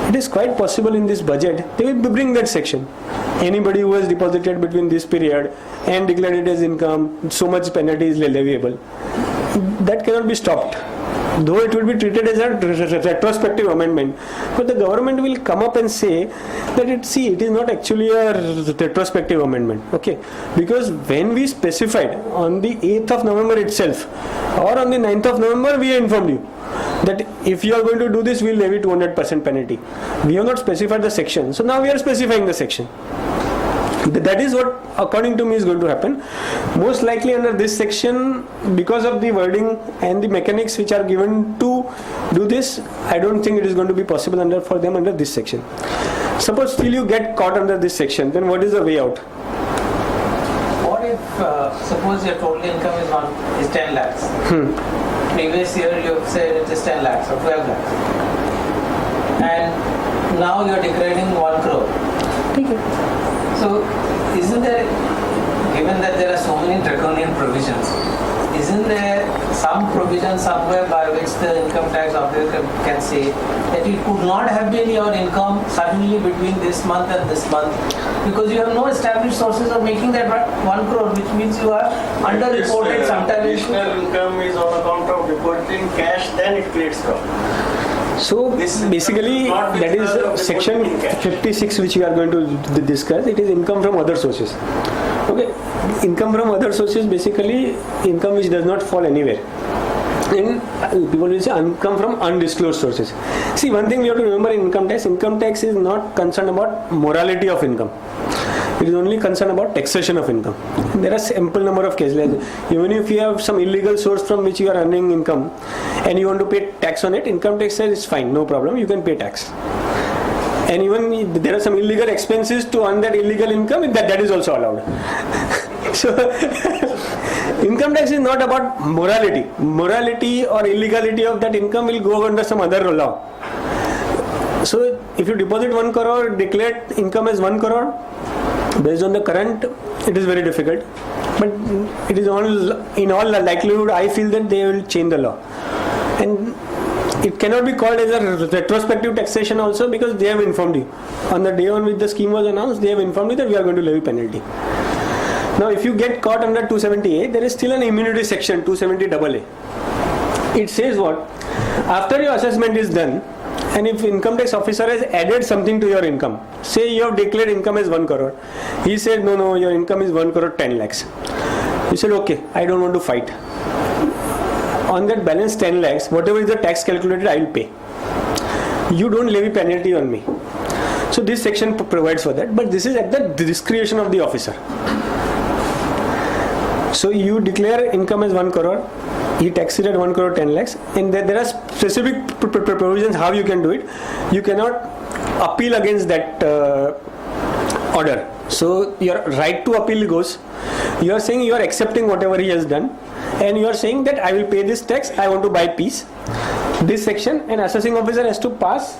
It is quite possible in this budget they will bring that section. Anybody who has deposited between this period and declared it as income, so much penalty is leviable. That cannot be stopped. Though it will be treated as a retrospective amendment, but the government will come up and say that it is not actually a retrospective amendment, okay? Because when we specified on the 8th of November itself or on the 9th of November, we informed you that if you are going to do this, we will levy 200% penalty. We have not specified the section, so now we are specifying the section. That is what according to me is going to happen. Most likely under this section, because of the wording and the mechanics which are given to do this, I don't think it is going to be possible for them under this section. Suppose still you get caught under this section, then what is the way out?
What if suppose your total income is 10 lakhs? Previous year you have said it is 10 lakhs or 12 lakhs, and now you are declaring 1 crore. So, isn't there, given that there are so many draconian provisions, isn't there some provision somewhere by which the income tax officer can say that it could not have been your income suddenly between this month and this month, because you have no established sources of making that 1 crore, which means you are underreported sometimes.
Additional income is on account of reporting cash, then it creates problem.
So basically that is section 56 which we are going to discuss. It is income from other sources. Okay, income from other sources, basically income which does not fall anywhere. And people will say income from undisclosed sources. See, one thing we have to remember in income tax is not concerned about morality of income. It is only concerned about taxation of income. There are ample number of cases. Even if you have some illegal source from which you are earning income and you want to pay tax on it, income tax says it's fine, no problem, you can pay tax. And even there are some illegal expenses to earn that illegal income, that is also allowed. So income tax is not about morality. Morality or illegality of that income will go under some other law. So if you deposit 1 crore, declare income as 1 crore, based on the current, it is very difficult. But it is all, in all likelihood, I feel that they will change the law. And it cannot be called as a retrospective taxation also, because they have informed you. On the day on which the scheme was announced, they have informed you that we are going to levy penalty. Now if you get caught under 270A, there is still an immunity section, 270AA. It says what? After your assessment is done, and if income tax officer has added something to your income, say you have declared income as 1 crore, he said no, your income is 1 crore 10 lakhs. You said okay, I don't want to fight. On that balance 10 lakhs, whatever is the tax calculated, I will pay. You don't levy penalty on me. So this section provides for that, but this is at the discretion of the officer. So you declare income as 1 crore, he taxes at 1 crore 10 lakhs, and there are specific provisions how you can do it. You cannot appeal against that order. So your right to appeal goes. You are saying you are accepting whatever he has done, and you are saying that I will pay this tax, I want to buy peace. This section, an assessing officer has to pass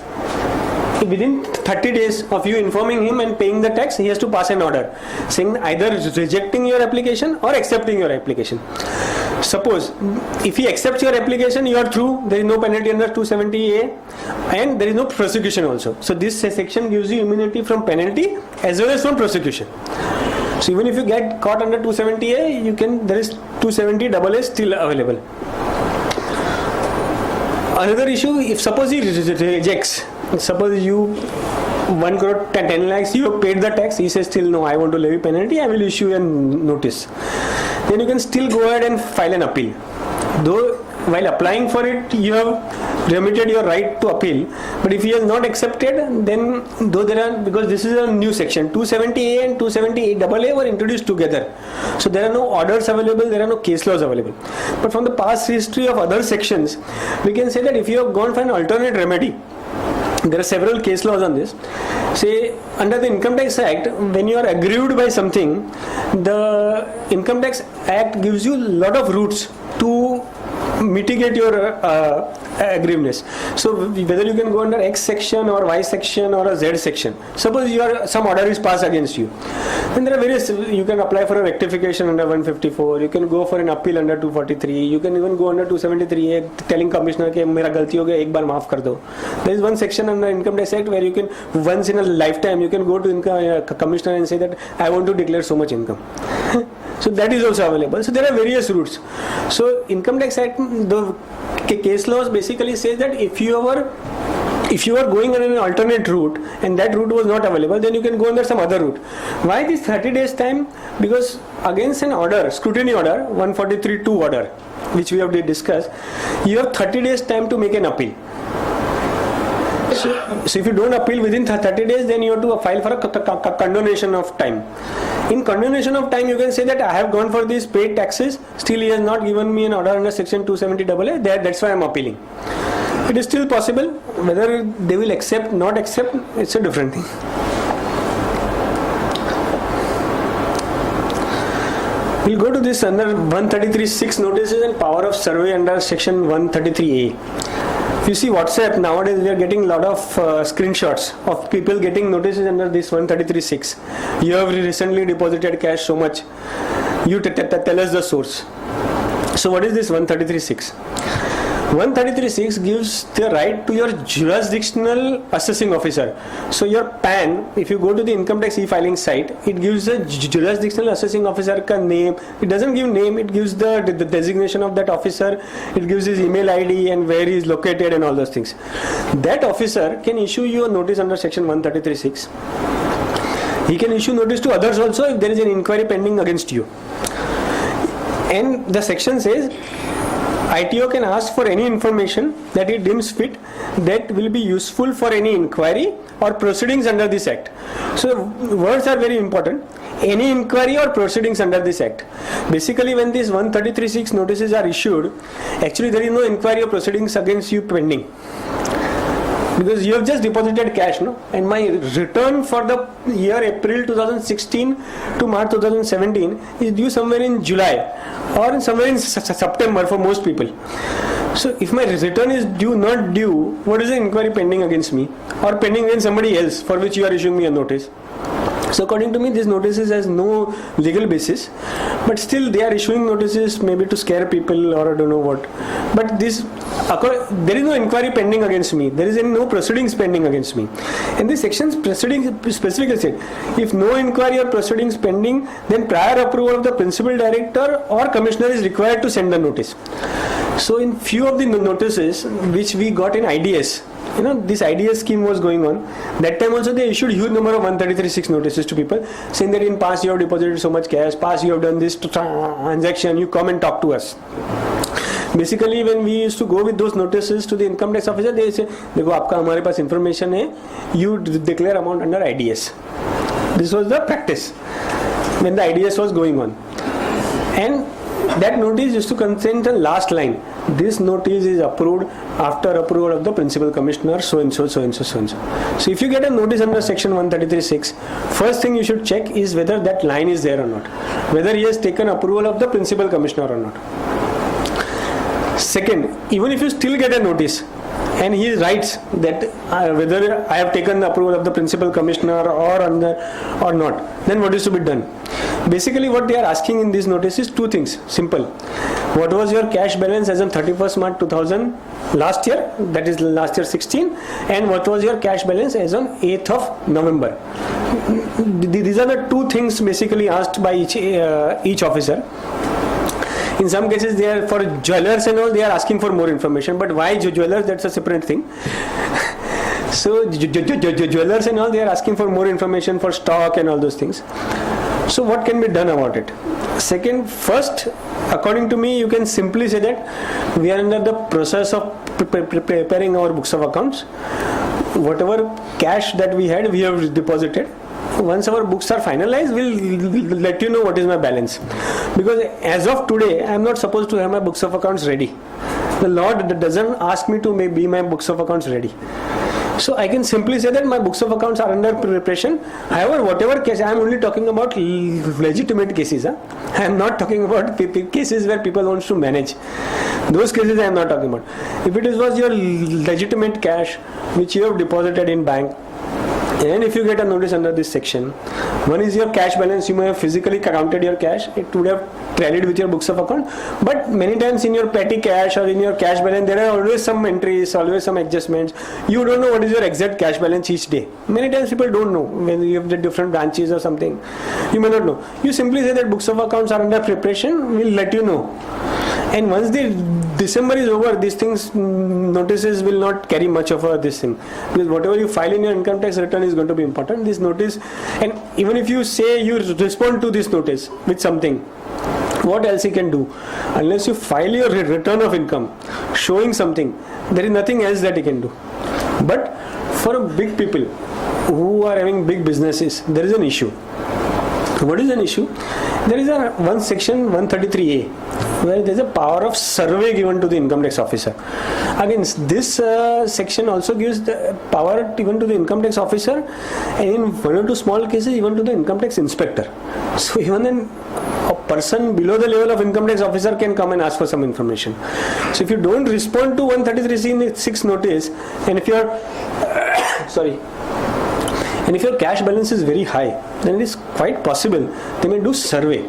within 30 days of you informing him and paying the tax. He has to pass an order saying either rejecting your application or accepting your application. Suppose if he accepts your application, you are through, there is no penalty under 270A, and there is no prosecution also. So this section gives you immunity from penalty as well as from prosecution. So even if you get caught under 270A, you can, there is 270AA still available. Another issue, if suppose he rejects, suppose you 1 crore 10 lakhs, you have paid the tax, he says still no, I want to levy penalty, I will issue a notice. Then you can still go ahead and file an appeal. Though while applying for it, you have remitted your right to appeal, but if he has not accepted, then though there are, because this is a new section, 270A and 270AA were introduced together. So there are no orders available, there are no case laws available. But from the past history of other sections, we can say that if you have gone for an alternate remedy, there are several case laws on this. Say under the Income Tax Act, when you are aggrieved by something, the Income Tax Act gives you a lot of routes to mitigate your aggrievedness. So whether you can go under X section or Y section or a Z section. Suppose some order is passed against you, then there are various, you can apply for a rectification under 154, you can go for an appeal under 243, you can even go under 273A telling commissioner कि मेरा गलती हो गया एक बार माफ कर दो. There is one section under Income Tax Act where you can, once in a lifetime, you can go to commissioner and say that I want to declare so much income. So that is also available. So there are various routes. So Income Tax Act, the case laws basically says that if you are going on an alternate route and that route was not available, then you can go under some other route. Why this 30 days time? Because against an order, scrutiny order, 143(2) order, which we have discussed, you have 30 days time to make an appeal. So if you don't appeal within 30 days, then you have to file for a condonation of time. In condonation of time, you can say that I have gone for these paid taxes, still he has not given me an order under section 270AA, that's why I am appealing. It is still possible. Whether they will accept, not accept, it's a different thing. We'll go to this under 133(6) notices and power of survey under section 133A. If you see WhatsApp, nowadays we are getting a lot of screenshots of people getting notices under this 133(6). You have recently deposited cash so much. You tell us the source. So what is this 133(6)? 133(6) gives the right to your jurisdictional assessing officer. So your PAN, if you go to the income tax e-filing site, it gives the jurisdictional assessing officer ka name. It doesn't give name, it gives the designation of that officer, it gives his email ID and where he is located and all those things. That officer can issue you a notice under section 133(6). He can issue notice to others also if there is an inquiry pending against you. And the section says ITO can ask for any information that it deems fit that will be useful for any inquiry or proceedings under this act. So words are very important. any inquiry or proceedings under this act. Basically, when these 133(6) notices are issued, actually there is no inquiry or proceedings against you pending. Because you have just deposited cash, no? And my return for the year April 2016 to March 2017 is due somewhere in July or somewhere in September for most people. So if my return is not due, what is the inquiry pending against me or pending against somebody else for which you are issuing me a notice? So according to me, these notices has no legal basis, but still they are issuing notices maybe to scare people or I don't know what. But this, there is no inquiry pending against me. There is no proceedings pending against me. And this section proceedings specifically said, if no inquiry or proceedings pending, then prior approval of the principal director or commissioner is required to send the notice. So in few of the notices which we got in IDS, this IDS scheme was going on. That time also they issued huge number of 133(6) notices to people saying that in past you have deposited so much cash, past you have done this transaction, you come and talk to us. Basically, when we used to go with those notices to the income tax officer, they say, देखो आपका हमारे पास information है, you declare amount under IDS. This was the practice when the IDS was going on. And that notice used to contain the last line. This notice is approved after approval of the principal commissioner, so and so, so and so, so and so. So if you get a notice under section 133(6), first thing you should check is whether that line is there or not. Whether he has taken approval of the principal commissioner or not. Second, even if you still get a notice and he writes that whether I have taken the approval of the principal commissioner or not, then what is to be done? Basically what they are asking in this notice is two things, simple. What was your cash balance as on 31st March 2000 last year, that is last year 16, and what was your cash balance as on 8th of November. These are the two things basically asked by each officer. In some cases, they are for jewelers and all, they are asking for more information. But why jewelers? That's a separate thing. So jewelers and all, they are asking for more information for stock and all those things. So what can be done about it? Second, first, according to me, you can simply say that we are under the process of preparing our books of accounts. Whatever cash that we had, we have deposited. Once our books are finalized, we'll let you know what is my balance. Because as of today, I am not supposed to have my books of accounts ready. The law doesn't ask me to be my books of accounts ready. So I can simply say that my books of accounts are under preparation. However, whatever case, I am only talking about legitimate cases. I am not talking about cases where people want to manage. Those cases I am not talking about. If it was your legitimate cash which you have deposited in bank, and if you get a notice under this section, one is your cash balance, you may have physically counted your cash, it would have tallied with your books of account, but many times in your petty cash or in your cash balance, there are always some entries, always some adjustments. You don't know what is your exact cash balance each day. Many times people don't know when you have the different branches or something. You may not know. You simply say that books of accounts are under preparation, we'll let you know. And once the December is over, these things, notices will not carry much of this thing. Because whatever you file in your income tax return is going to be important. This notice, and even if you say you respond to this notice with something, what else he can do? Unless you file your return of income showing something, there is nothing else that he can do. But for big people who are having big businesses, there is an issue. What is an issue? There is one section 133A where there is a power of survey given to the income tax officer. Again, this section also gives the power even to the income tax officer, and in one or two small cases even to the income tax inspector. So even then a person below the level of income tax officer can come and ask for some information. So if you don't respond to 133(6) notice, and if you are and if your cash balance is very high, then it is quite possible they may do survey.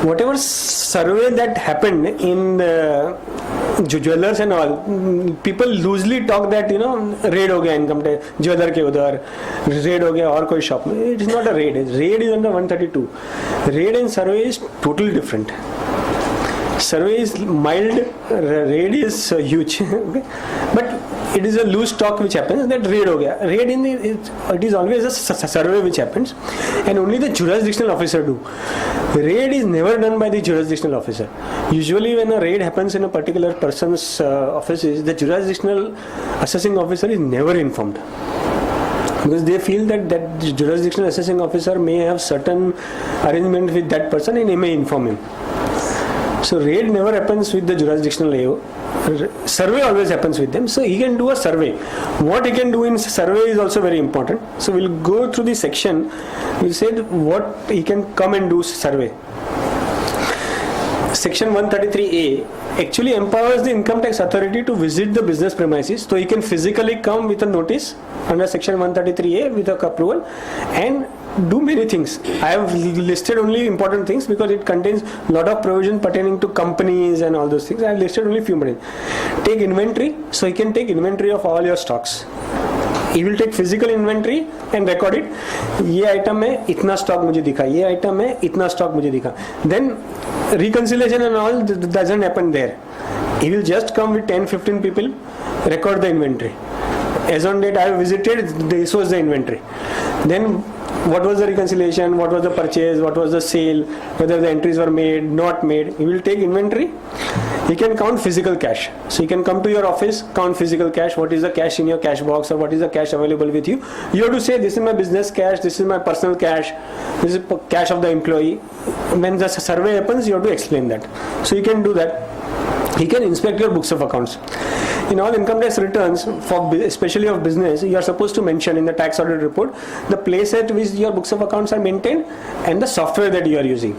Whatever survey that happened in the jewelers and all, people loosely talk that raid हो गया income tax jeweler के उधर, raid हो गया और कोई shop में. It is not a raid. Raid is under 132. Raid and survey is totally different. Survey is mild, raid is huge. Okay? But it is a loose talk which happens that raid ho gaya. Raid it is always a survey which happens, and only the jurisdictional officer do. Raid is never done by the jurisdictional officer. Usually when a raid happens in a particular person's offices, the jurisdictional assessing officer is never informed. because they feel that jurisdictional assessing officer may have certain arrangement with that person and he may inform him. So raid never happens with the jurisdictional AO. Survey always happens with them. So he can do a survey. What he can do in survey is also very important. So we'll go through the section. We said what he can come and do survey. Section 133A actually empowers the income tax authority to visit the business premises. So he can physically come with a notice under section 133A with a approval and do many things. I have listed only important things because it contains a lot of provision pertaining to companies and all those things. I have listed only few minutes. Take inventory. So he can take inventory of all your stocks. He will take physical inventory and record it. ये item में इतना stock मुझे दिखा, ये item में इतना stock मुझे दिखा. Then reconciliation and all doesn't happen there. He will just come with 10-15 people, record the inventory. As on date I have visited, this was the inventory. Then what was the reconciliation, what was the purchase, what was the sale, whether the entries were made, not made. He will take inventory. He can count physical cash. So he can come to your office, count physical cash, what is the cash in your cash box or what is the cash available with you. You have to say this is my business cash, this is my personal cash, this is cash of the employee. When the survey happens, you have to explain that. So you can do that. He can inspect your books of accounts. In all income tax returns, especially of business, you are supposed to mention in the tax audit report the place at which your books of accounts are maintained and the software that you are using.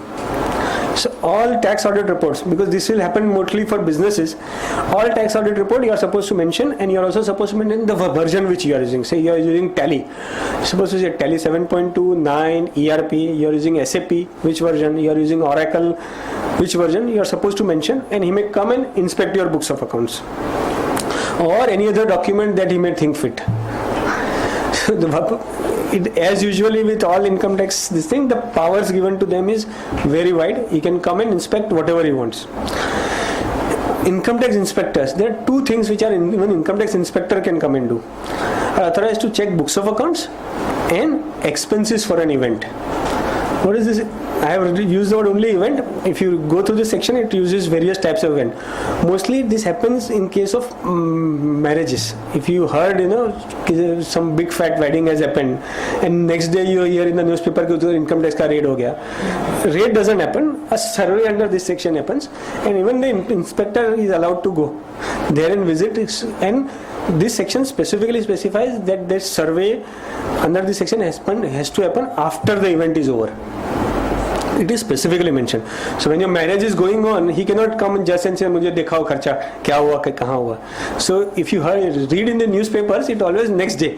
So all tax audit reports, because this will happen mostly for businesses, all tax audit report you are supposed to mention, and you are also supposed to mention the version which you are using. Say you are using Tally, you're supposed to say Tally 7.2, 9, ERP, you are using SAP, which version, you are using Oracle, which version, you are supposed to mention, and he may come and inspect your books of accounts or any other document that he may think fit. As usually with all income tax, this thing, the powers given to them is very wide. He can come and inspect whatever he wants. Income tax inspectors, there are two things which are even income tax inspector can come and do. Are authorized to check books of accounts and expenses for an event. What is this? I have used the word only event. If you go through this section, it uses various types of event. Mostly this happens in case of marriages. If you heard, some big fat wedding has happened and next day you hear in the newspaper that income tax ka raid ho gaya. Raid doesn't happen. A survey under this section happens and even the inspector is allowed to go there and visit, and this section specifically specifies that this survey under this section has to happen after the event is over. It is specifically mentioned. So when your marriage is going on, he cannot come just and say, "Mujhe dikhao kharcha, kya hua, kahan hua." So if you read in the newspapers, it always next day.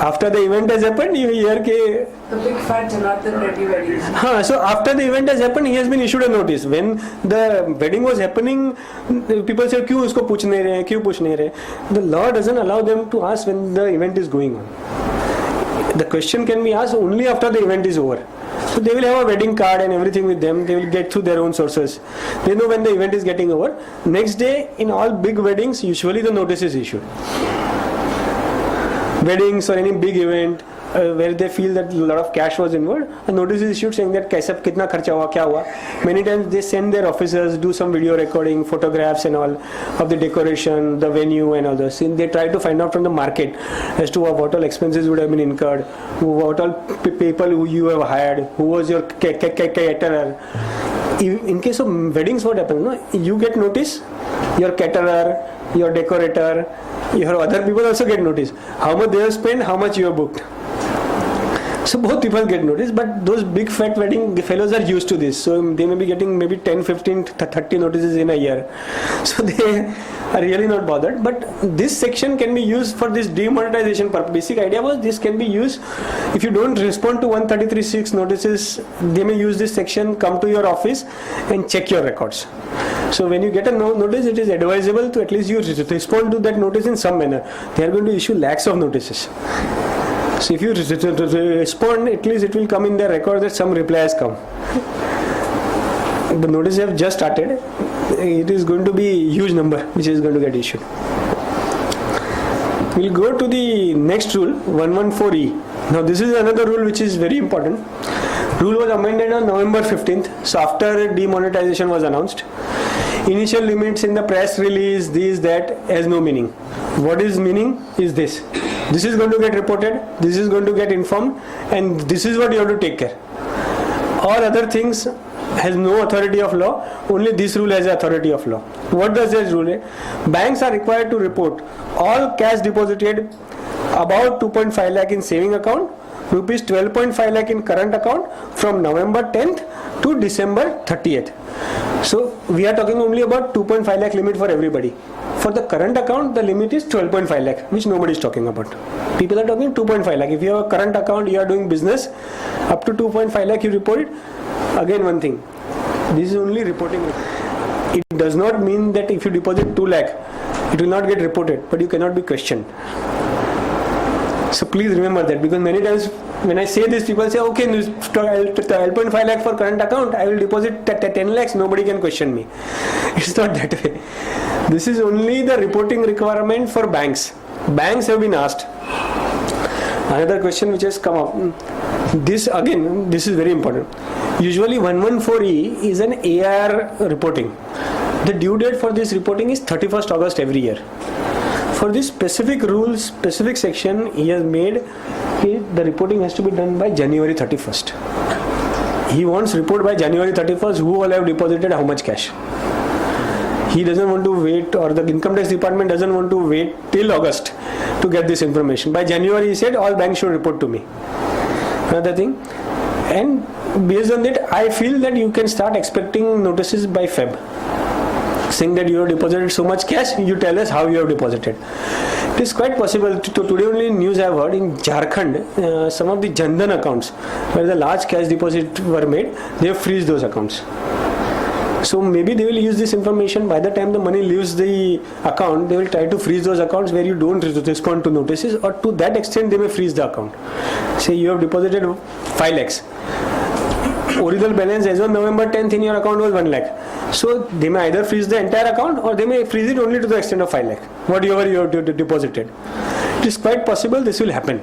After the event has happened, you hear ke
The big fat Janardhan Reddy wedding.
So after the event has happened, he has been issued a notice. When the wedding was happening, people say, "Kyun usko puch nahi rahe? Kyun puch nahi rahe?" The law doesn't allow them to ask when the event is going on. The question can be asked only after the event is over. So they will have a wedding card and everything with them. They will get through their own sources. They know when the event is getting over. Next day, in all big weddings, usually the notice is issued. Weddings or any big event where they feel that a lot of cash was involved, a notice is issued saying that kaisa kitna kharcha hua, kya hua. Many times they send their officers, do some video recording, photographs and all of the decoration, the venue and all those. And they try to find out from the market as to what all expenses would have been incurred, what all people who you have hired, who was your caterer. In case of weddings, what happens? No? You get notice, your caterer, your decorator, your other people also get notice. How much they have spent, how much you have booked. So both people get notice, but those big fat wedding fellows are used to this. So they may be getting maybe 10, 15, 30 notices in a year. So they are really not bothered. But this section can be used for this demonetization purpose. Basic idea was this can be used if you don't respond to 133(6) notices. They may use this section, come to your office and check your records. So when you get a notice, it is advisable to at least you respond to that notice in some manner. They are going to issue lakhs of notices. So if you respond, at least it will come in their record that some reply has come. The notice have just started. It is going to be a huge number which is going to get issued. We'll go to the next rule, 114E. Now this is another rule which is very important. Rule was amended on November 15th. So after demonetization was announced. Initial limits in the press release, this, that, has no meaning. What is meaning is this. This is going to get reported, this is going to get informed, and this is what you have to take care. All other things has no authority of law, only this rule has authority of law. What does this rule? Banks are required to report all cash deposited about 2.5 lakh in saving account, rupees 12.5 lakh in current account from November 10th to December 30th. So we are talking only about 2.5 lakh limit for everybody. For the current account, the limit is 12.5 lakh, which nobody is talking about. People are talking 2.5 lakh. If you have a current account, you are doing business, up to 2.5 lakh you report it. Again, one thing, this is only reporting. It does not mean that if you deposit 2 lakh, it will not get reported, but you cannot be questioned. So please remember that, because many times when I say this, people say, okay, 12.5 lakh for current account, I will deposit 10 lakhs, nobody can question me. It's not that way. This is only the reporting requirement for banks. Banks have been asked. Another question which has come up. This again, this is very important. Usually 114E is an AR reporting. The due date for this reporting is 31st August every year. For this specific rules, specific section, he has made the reporting has to be done by January 31st. He wants report by January 31st who all have deposited how much cash. He doesn't want to wait, or the income tax department doesn't want to wait till August to get this information. By January, he said all banks should report to me. Another thing, and based on that, I feel that you can start expecting notices by Feb, saying that you have deposited so much cash, you tell us how you have deposited. It is quite possible. Today only news I have heard in Jharkhand, some of the Jan Dhan accounts where the large cash deposits were made, they have freezed those accounts. So maybe they will use this information. By the time the money leaves the account, they will try to freeze those accounts where you don't respond to notices, or to that extent they may freeze the account. Say you have deposited 5 lakhs. Original balance as on November 10th in your account was 1 lakh. So they may either freeze the entire account, or they may freeze it only to the extent of 5 lakh, whatever you have deposited. It is quite possible this will happen.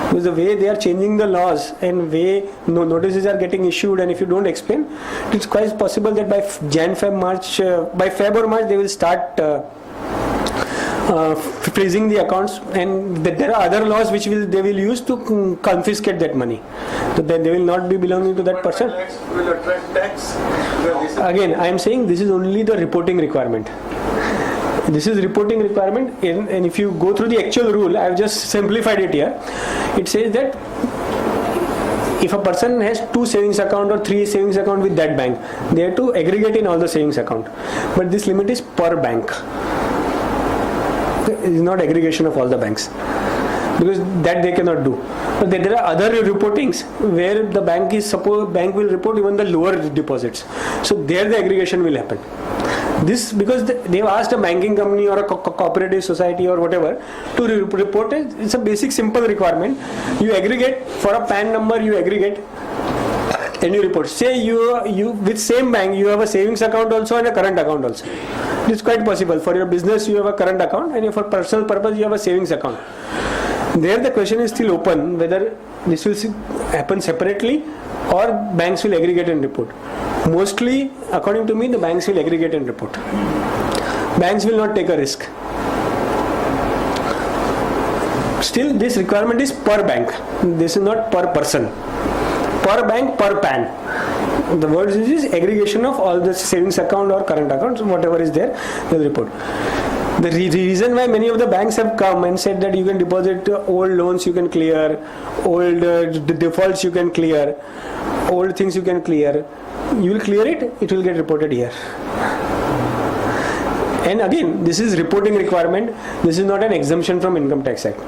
Because the way they are changing the laws and way notices are getting issued, and if you don't explain, it's quite possible that by by Feb or March they will start freezing the accounts, and there are other laws which they will use to confiscate that money. So that they will not be belonging to that person.
Will attract tax.
Again, I am saying this is only the reporting requirement. This is reporting requirement, and if you go through the actual rule, I have just simplified it here. It says that if a person has 2 savings account or 3 savings account with that bank, they have to aggregate in all the savings account. But this limit is per bank. It is not aggregation of all the banks, because that they cannot do. But there are other reportings where the bank will report even the lower deposits. So there the aggregation will happen. This because they have asked a banking company or a cooperative society or whatever to report it. It's a basic simple requirement. You aggregate for a PAN number, you aggregate and you report. Say you with same bank you have a savings account also and a current account also. It's quite possible. For your business you have a current account, and for personal purpose you have a savings account. There the question is still open whether this will happen separately or banks will aggregate and report. Mostly, according to me, the banks will aggregate and report. Banks will not take a risk. Still, this requirement is per bank. This is not per person. Per bank, per PAN. The word is aggregation of all the savings account or current accounts, whatever is there, they'll report. The reason why many of the banks have come and said that you can deposit old loans you can clear, old defaults you can clear, old things you can clear, you will clear it, it will get reported here. And again, this is reporting requirement. This is not an exemption from Income Tax Act.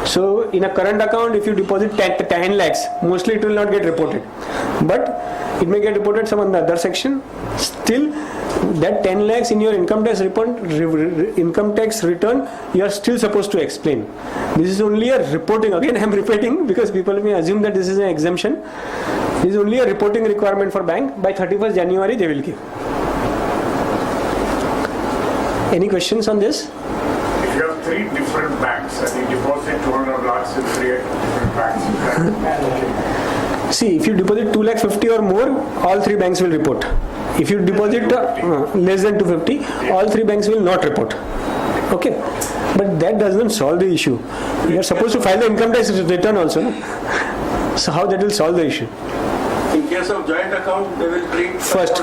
So in a current account, if you deposit 10 lakhs, mostly it will not get reported. But it may get reported some other section. Still, that 10 lakhs in your income tax return, you are still supposed to explain. This is only a reporting. Again, I am repeating because people may assume that this is an exemption. This is only a reporting requirement for bank. By 31st January, they will give. Any questions on this?
If you have 3 different banks and you deposit 200 lakhs in 3 different banks,
see, if you deposit 250,000 or more, all 3 banks will report. If you deposit less than 250, all 3 banks will not report. Okay, but that doesn't solve the issue. You are supposed to file the income tax return also, no? So how that will solve the issue?
In case of joint account, they will treat
First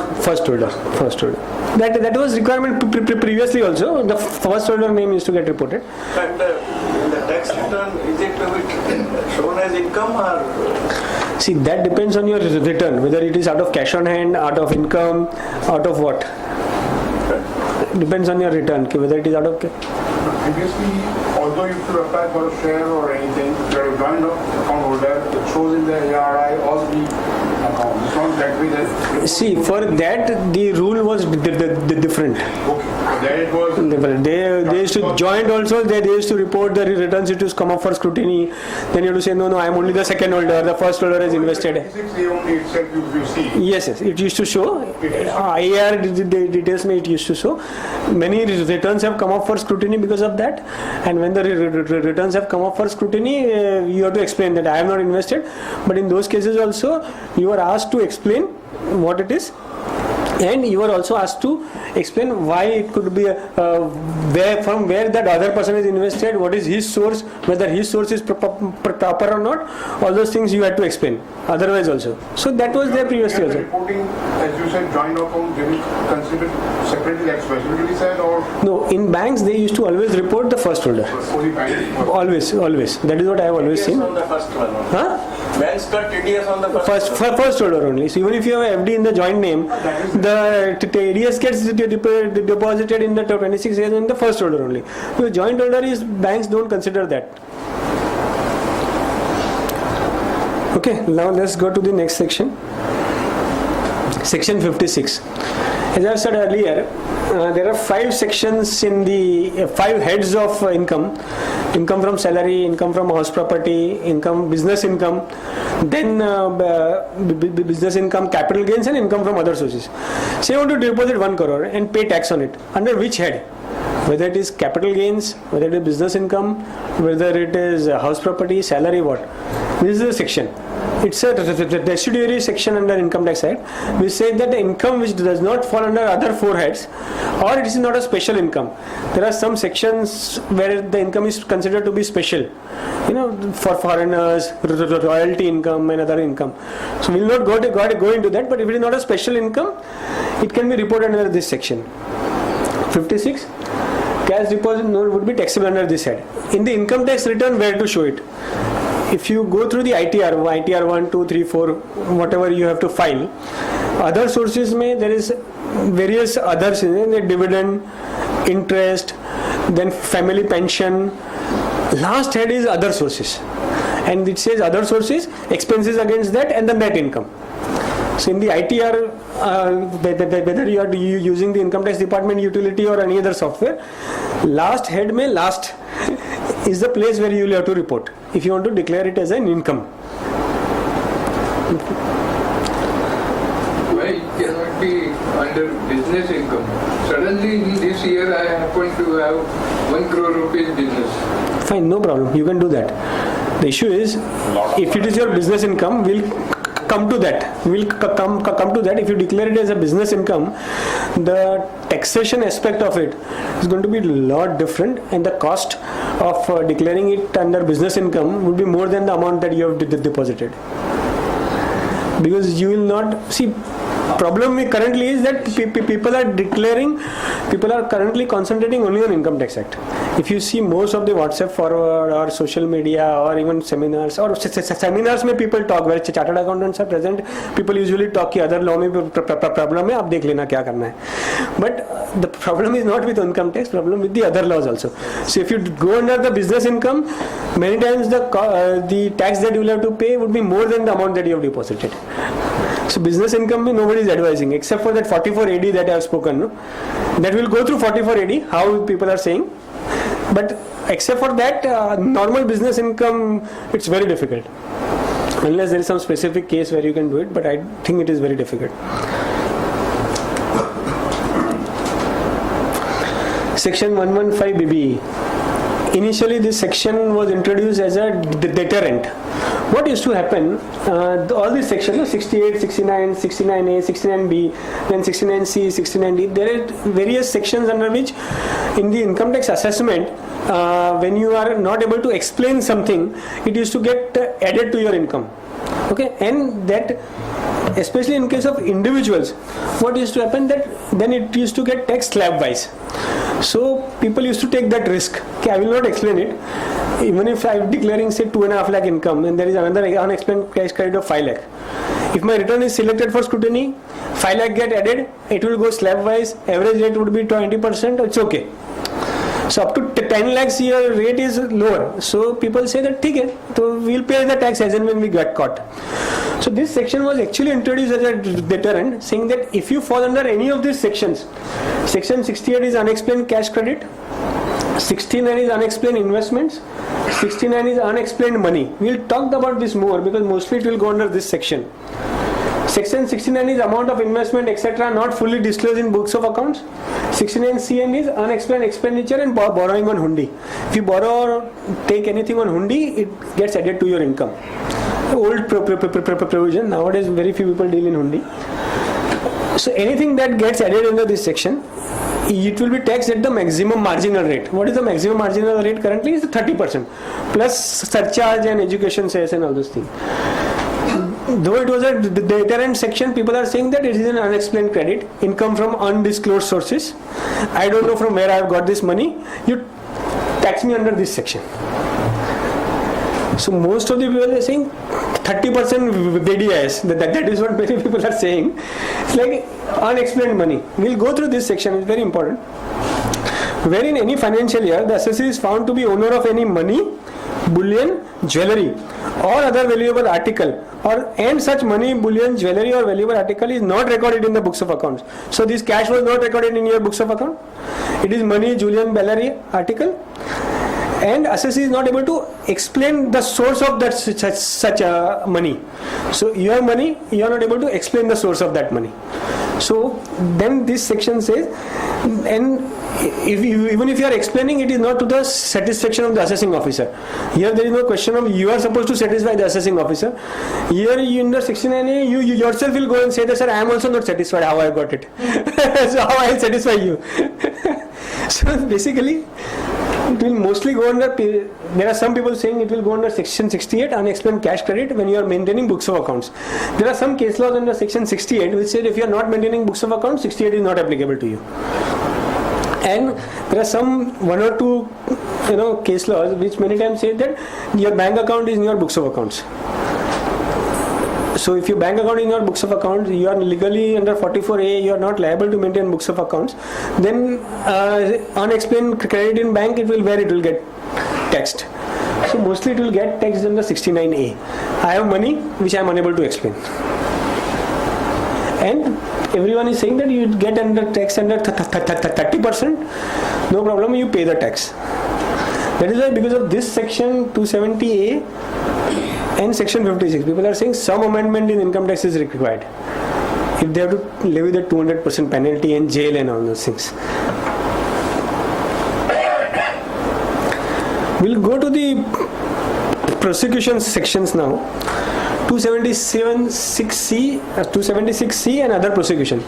holder. That was requirement previously also. The first holder name used to get reported.
And in the tax return, is it to be shown as income or?
See, that depends on your return, whether it is out of cash on hand, out of income, out of what. Depends on your return, whether it is out of cash.
Previously, although you could apply for a share or anything, you're a joint account holder, it shows in the ARI all the accounts. It's not that way that.
See, for that, the rule was different.
Okay, then it was.
They used to joint also, they used to report the returns, it used to come up for scrutiny. Then you have to say, no, I'm only the second holder, the first holder has invested.
26A only itself you see.
Yes, it used to show. IAR details it used to show. Many returns have come up for scrutiny because of that. And when the returns have come up for scrutiny, you have to explain that I have not invested. But in those cases also, you are asked to explain what it is. And you are also asked to explain why it could be from where that other person is invested, what is his source, whether his source is proper or not. All those things you had to explain. Otherwise also. So that was there previously also.
Reporting, as you said, joint account, they will consider separately like specifically said or?
No, in banks they used to always report the first holder.
Only banks?
Always. That is what I have always seen.
On the first one.
Huh?
Banks cut TDS on the first
First holder only. So even if you have FD in the joint name, the TDS gets deposited in the 26 years in the first holder only. So joint holder is, banks don't consider that. Okay, now let's go to the next section. Section 56. As I said earlier, there are 5 sections in the 5 heads of income. Income from salary, income from house property, income, business income, then business income, capital gains and income from other sources. Say you want to deposit 1 crore and pay tax on it. Under which head? Whether it is capital gains, whether it is business income, whether it is house property, salary, what? This is the section. It's a residuary section under income tax act. We say that the income which does not fall under other 4 heads, or it is not a special income. There are some sections where the income is considered to be special, for foreigners, royalty income and other income. So we will not go into that, but if it is not a special income, it can be reported under this section. 56. Cash deposit note would be taxable under this head. In the income tax return, where to show it? If you go through the ITR 1, 2, 3, 4, whatever you have to file, other sources there is various others, dividend, interest, then family pension. Last head is other sources, and it says other sources, expenses against that, and the net income. So in the ITR, whether you are using the income tax department utility or any other software, last head last is the place where you will have to report if you want to declare it as an income.
Why it cannot be under business income? Suddenly in this year I happen to have 1 crore rupees business.
Fine, no problem. You can do that. The issue is, if it is your business income, we'll come to that. We'll come to that. If you declare it as a business income, the taxation aspect of it is going to be a lot different, and the cost of declaring it under business income would be more than the amount that you have deposited. Because you will not see. Problem currently is that people are currently concentrating only on income tax act. If you see most of the WhatsApp forward or social media or even seminars में people talk, where chartered accountants are present, people usually talk कि other law में problem है, आप देख लेना क्या करना है. But the problem is not with income tax, problem with the other laws also. So if you go under the business income, many times the tax that you will have to pay would be more than the amount that you have deposited. So business income nobody is advising except for that 44 AD that I have spoken. No? That will go through 44 AD, how people are saying. But except for that, normal business income, it's very difficult. Unless there is some specific case where you can do it, but I think it is very difficult. Section 115BB. Initially this section was introduced as a deterrent. what used to happen, all these sections, 68, 69, 69A, 69B, then 69C, 69D, there are various sections under which in the income tax assessment, when you are not able to explain something, it used to get added to your income. Okay, and that, especially in case of individuals, what used to happen, that then it used to get taxed slab wise. So people used to take that risk. Okay, I will not explain it. Even if I am declaring say 2.5 lakh income and there is another unexplained cash credit of 5 lakh. If my return is selected for scrutiny, 5 lakh get added, it will go slab wise, average rate would be 20%, it's okay. So up to 10 lakhs your rate is lower. So people say that okay, so we'll pay the tax as and when we get caught. So this section was actually introduced as a deterrent, saying that if you fall under any of these sections, section 68 is unexplained cash credit, 69 is unexplained investments, 69 is unexplained money. We'll talk about this more because mostly it will go under this section. Section 69 is amount of investment etc. not fully disclosed in books of accounts. 69CN is unexplained expenditure and borrowing on hundi. If you borrow or take anything on hundi, it gets added to your income. Old provision, nowadays very few people deal in hundi. So anything that gets added under this section, it will be taxed at the maximum marginal rate. What is the maximum marginal rate currently? Is 30% plus surcharge and education cess and all those things. Though it was a deterrent section, people are saying that it is an unexplained credit, income from undisclosed sources. I don't know from where I have got this money. You tax me under this section. So most of the people are saying 30% BDIS. That is what many people are saying. It's like unexplained money. We'll go through this section. It's very important. Where in any financial year, the assessor is found to be owner of any money, bullion, jewelry or other valuable article, and such money, bullion, jewelry or valuable article is not recorded in the books of accounts. So this cash was not recorded in your books of account. It is money, bullion, jewelry article, and assessor is not able to explain the source of that such money. So you have money, you are not able to explain the source of that money. So then this section says, and even if you are explaining, it is not to the satisfaction of the assessing officer. Here there is no question of you are supposed to satisfy the assessing officer. Here in the 69A, you yourself will go and say that, sir, I am also not satisfied how I got it. So how I will satisfy you? So basically, it will mostly go under, there are some people saying it will go under section 68, unexplained cash credit, when you are maintaining books of accounts. There are some case laws under section 68 which say if you are not maintaining books of accounts, 68 is not applicable to you. And there are some one or two case laws which many times say that your bank account is in your books of accounts. So if your bank account is in your books of accounts, you are legally under 44A, you are not liable to maintain books of accounts, then unexplained credit in bank, it will get taxed. So mostly it will get taxed under 69A. I have money which I am unable to explain. And everyone is saying that you get under tax under 30%, no problem, you pay the tax. That is why because of this section 270A and section 56, people are saying some amendment in income tax is required if they have to levy the 200% penalty and jail and all those things. We'll go to the prosecution sections now. 276C and other prosecution.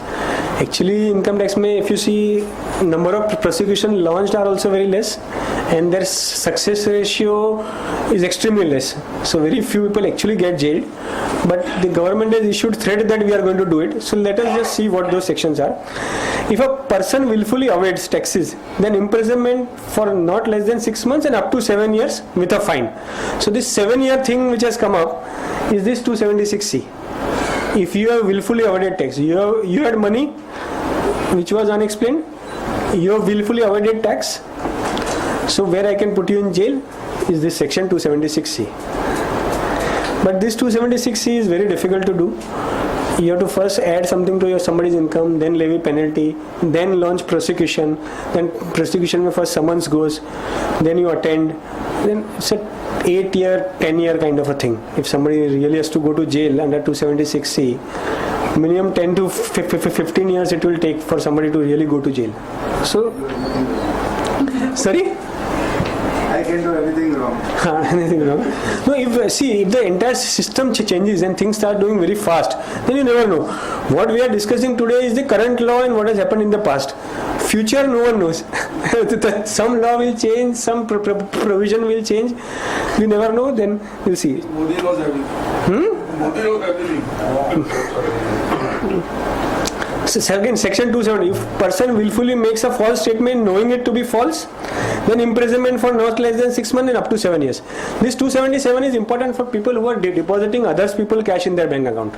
Actually, income tax may, if you see, number of prosecution launched are also very less, and their success ratio is extremely less. So very few people actually get jailed, but the government has issued threat that we are going to do it. So let us just see what those sections are. If a person willfully evades taxes, then imprisonment for not less than 6 months and up to 7 years with a fine. So this 7-year thing which has come up is this 276C. If you have willfully avoided tax, you had money which was unexplained, you have willfully avoided tax, so where I can put you in jail is this section 276C. But this 276C is very difficult to do. You have to first add something to somebody's income, then levy penalty, then launch prosecution, then prosecution में first summons goes, then you attend, then it's a 8-year, 10-year kind of a thing. If somebody really has to go to jail under 276C, minimum 10 to 15 years it will take for somebody to really go to jail. So, sorry?
I
I can do anything wrong.
Anything wrong? No, if the entire system changes and things start doing very fast, then you never know. What we are discussing today is the current law and what has happened in the past. Future, no one knows. Some law will change, some provision will change. We never know. Then we'll see.
Modi knows everything. Modi knows everything.
So again, section 270, if person willfully makes a false statement knowing it to be false, then imprisonment for not less than 6 months and up to 7 years. This 277 is important for people who are depositing others people cash in their bank account.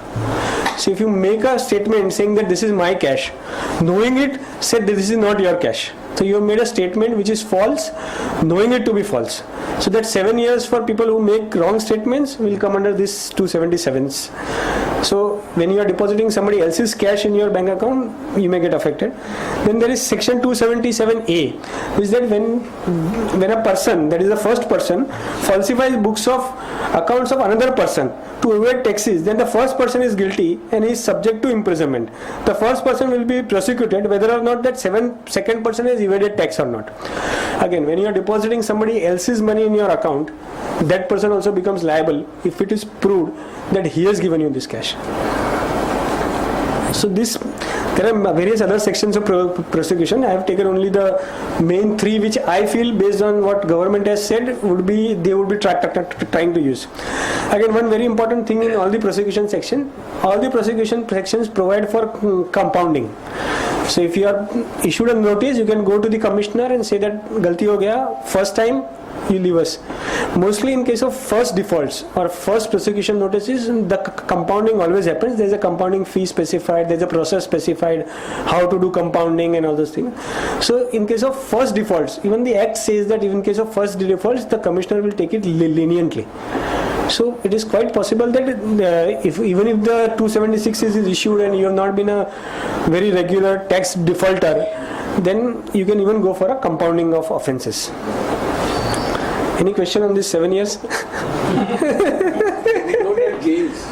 So if you make a statement saying that this is my cash, knowing it, said that this is not your cash. So you have made a statement which is false, knowing it to be false. So that 7 years for people who make wrong statements will come under this 277s. So when you are depositing somebody else's cash in your bank account, you may get affected. Then there is section 277A, which is that when a person, that is the first person, falsifies books of accounts of another person to evade taxes, then the first person is guilty and is subject to imprisonment. The first person will be prosecuted whether or not that second person has evaded tax or not. Again, when you are depositing somebody else's money in your account, that person also becomes liable if it is proved that he has given you this cash. So there are various other sections of prosecution. I have taken only the main three which I feel based on what government has said they would be trying to use. Again, one very important thing in all the prosecution section, all the prosecution sections provide for compounding. So if you are issued a notice, you can go to the commissioner and say that galti ho gaya, first time you leave us. Mostly in case of first defaults or first prosecution notices, the compounding always happens. There is a compounding fee specified, there is a process specified, how to do compounding and all those things. So in case of first defaults, even the act says that even in case of first defaults, the commissioner will take it leniently. So it is quite possible that even if the 276 is issued and you have not been a very regular tax defaulter, then you can even go for a compounding of offences. Any question on this 7 years?
They don't have jails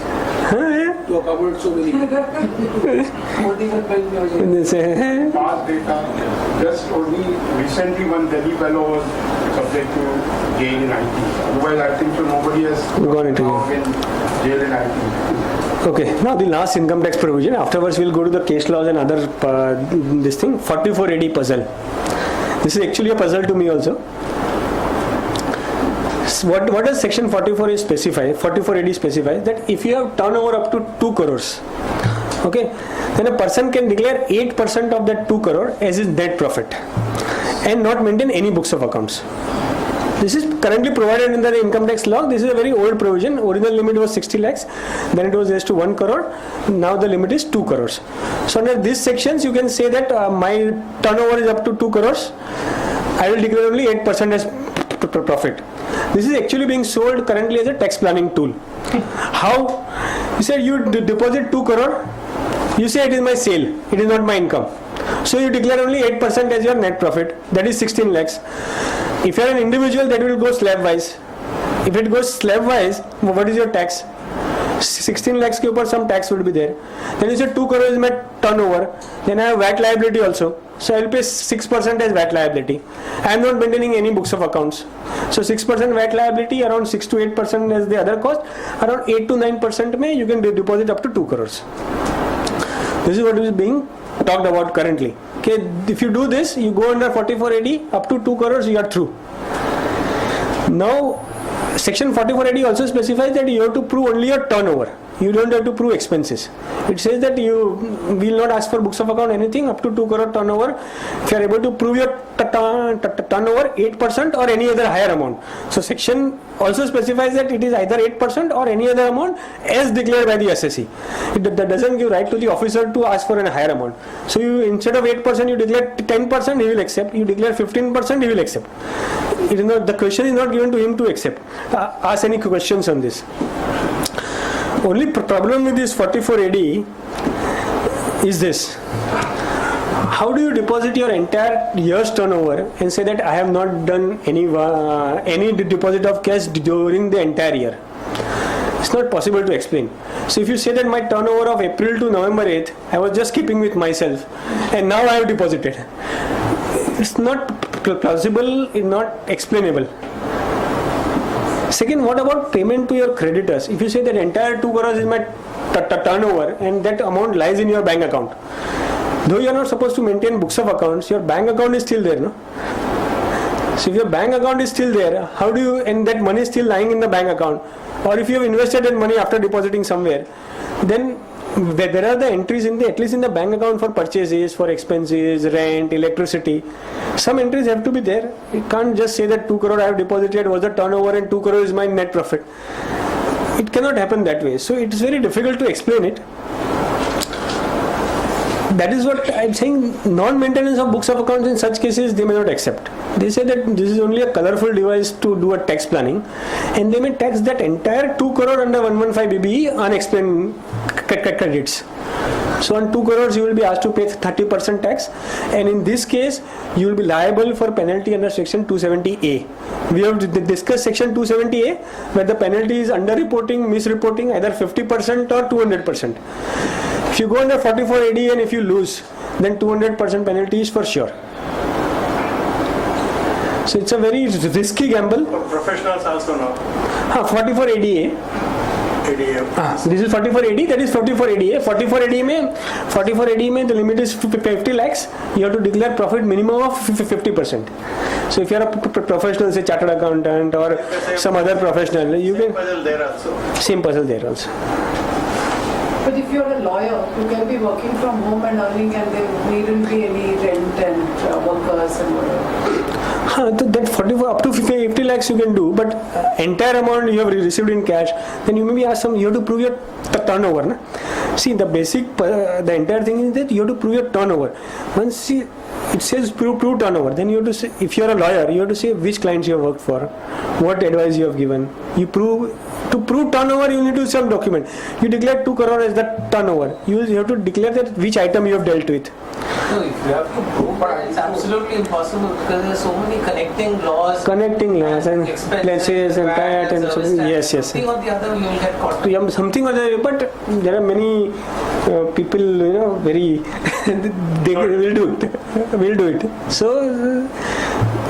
to accommodate so many people.
Past data, just only recently one Delhi fellow was subject to jail in IT. Otherwise, I think so nobody has
Gone into
been jail in IT.
Okay, now the last income tax provision. Afterwards, we'll go to the case laws and other this thing. 44AD puzzle. This is actually a puzzle to me also. What does section 44A specify? 44AD specifies that if you have turnover up to 2 crores, okay, then a person can declare 8% of that 2 crore as his net profit and not maintain any books of accounts. This is currently provided in the income tax law. This is a very old provision. Original limit was 60 lakhs. Then it was raised to 1 crore. Now the limit is 2 crores. So under these sections, you can say that my turnover is up to 2 crores. I will declare only 8% as profit. This is actually being sold currently as a tax planning tool. How? You said you deposit 2 crore. You say it is my sale. It is not my income. So you declare only 8% as your net profit. That is 16 lakhs. If you are an individual, that will go slab wise. If it goes slab wise, what is your tax? 16 lakhs ke upar some tax would be there. Then you say 2 crore is my turnover. Then I have VAT liability also. So I will pay 6% as VAT liability. I am not maintaining any books of accounts. So 6% VAT liability, around 6 to 8% as the other cost. Around 8 to 9% may you can deposit up to 2 crores. This is what is being talked about currently. Okay, if you do this, you go under 44AD up to 2 crores, you are through. Now, section 44AD also specifies that you have to prove only your turnover. You don't have to prove expenses. It says that you will not ask for books of account anything up to 2 crore turnover. If you are able to prove your turnover 8% or any other higher amount. So section also specifies that it is either 8% or any other amount as declared by the SSE. That doesn't give right to the officer to ask for a higher amount. So you instead of 8% you declare 10%, he will accept. You declare 15%, he will accept. It is not, the question is not given to him to accept. Ask any questions on this. Only problem with this 44AD is this. How do you deposit your entire year's turnover and say that I have not done any deposit of cash during the entire year? It's not possible to explain. So if you say that my turnover of April to November 8th, I was just keeping with myself and now I have deposited. It's not plausible, it's not explainable. Second, what about payment to your creditors? If you say that entire 2 crores is my turnover and that amount lies in your bank account, though you are not supposed to maintain books of accounts, your bank account is still there, no? So if your bank account is still there, how do you, and that money is still lying in the bank account, or if you have invested that money after depositing somewhere, then there are the entries in the, at least in the bank account for purchases, for expenses, rent, electricity. Some entries have to be there. You can't just say that 2 crore I have deposited was the turnover and 2 crore is my net profit. It cannot happen that way. So it is very difficult to explain it. That is what I am saying. Non-maintenance of books of accounts in such cases they may not accept. They say that this is only a colorful device to do a tax planning, and they may tax that entire 2 crore under 115 BBE unexplained credits. So on 2 crores you will be asked to pay 30% tax, and in this case you will be liable for penalty under section 270A. We have discussed section 270A where the penalty is under-reporting, misreporting, either 50% or 200%. If you go under 44AD and if you lose, then 200% penalty is for sure. So it's a very risky gamble.
Professionals also know.
44ADA. This is 44AD, that is 44ADA. 44AD mein the limit is 50 lakhs. You have to declare profit minimum of 50%. So if you are a professional, say chartered accountant or some other professional, you can. Same puzzle there also.
But if you're a lawyer, you can be working from home and earning, and there needn't be any rent and workers and whatever.
That 44 up to 50 lakhs you can do, but entire amount you have received in cash, then you may be asked you have to prove your turnover. Na? See, the basic, the entire thing is that you have to prove your turnover. Once it says prove turnover, then you have to say, if you are a lawyer, you have to say which clients you have worked for, what advice you have given. You prove, to prove turnover you need to some document. You declare 2 crore as the turnover. You have to declare that which item you have dealt with.
No, if you have to prove, it's absolutely impossible because there are so many connecting laws.
And expenses and that and so, yes.
Something or the other you will get caught.
Something or the other, but there are many people, very, they will do it. So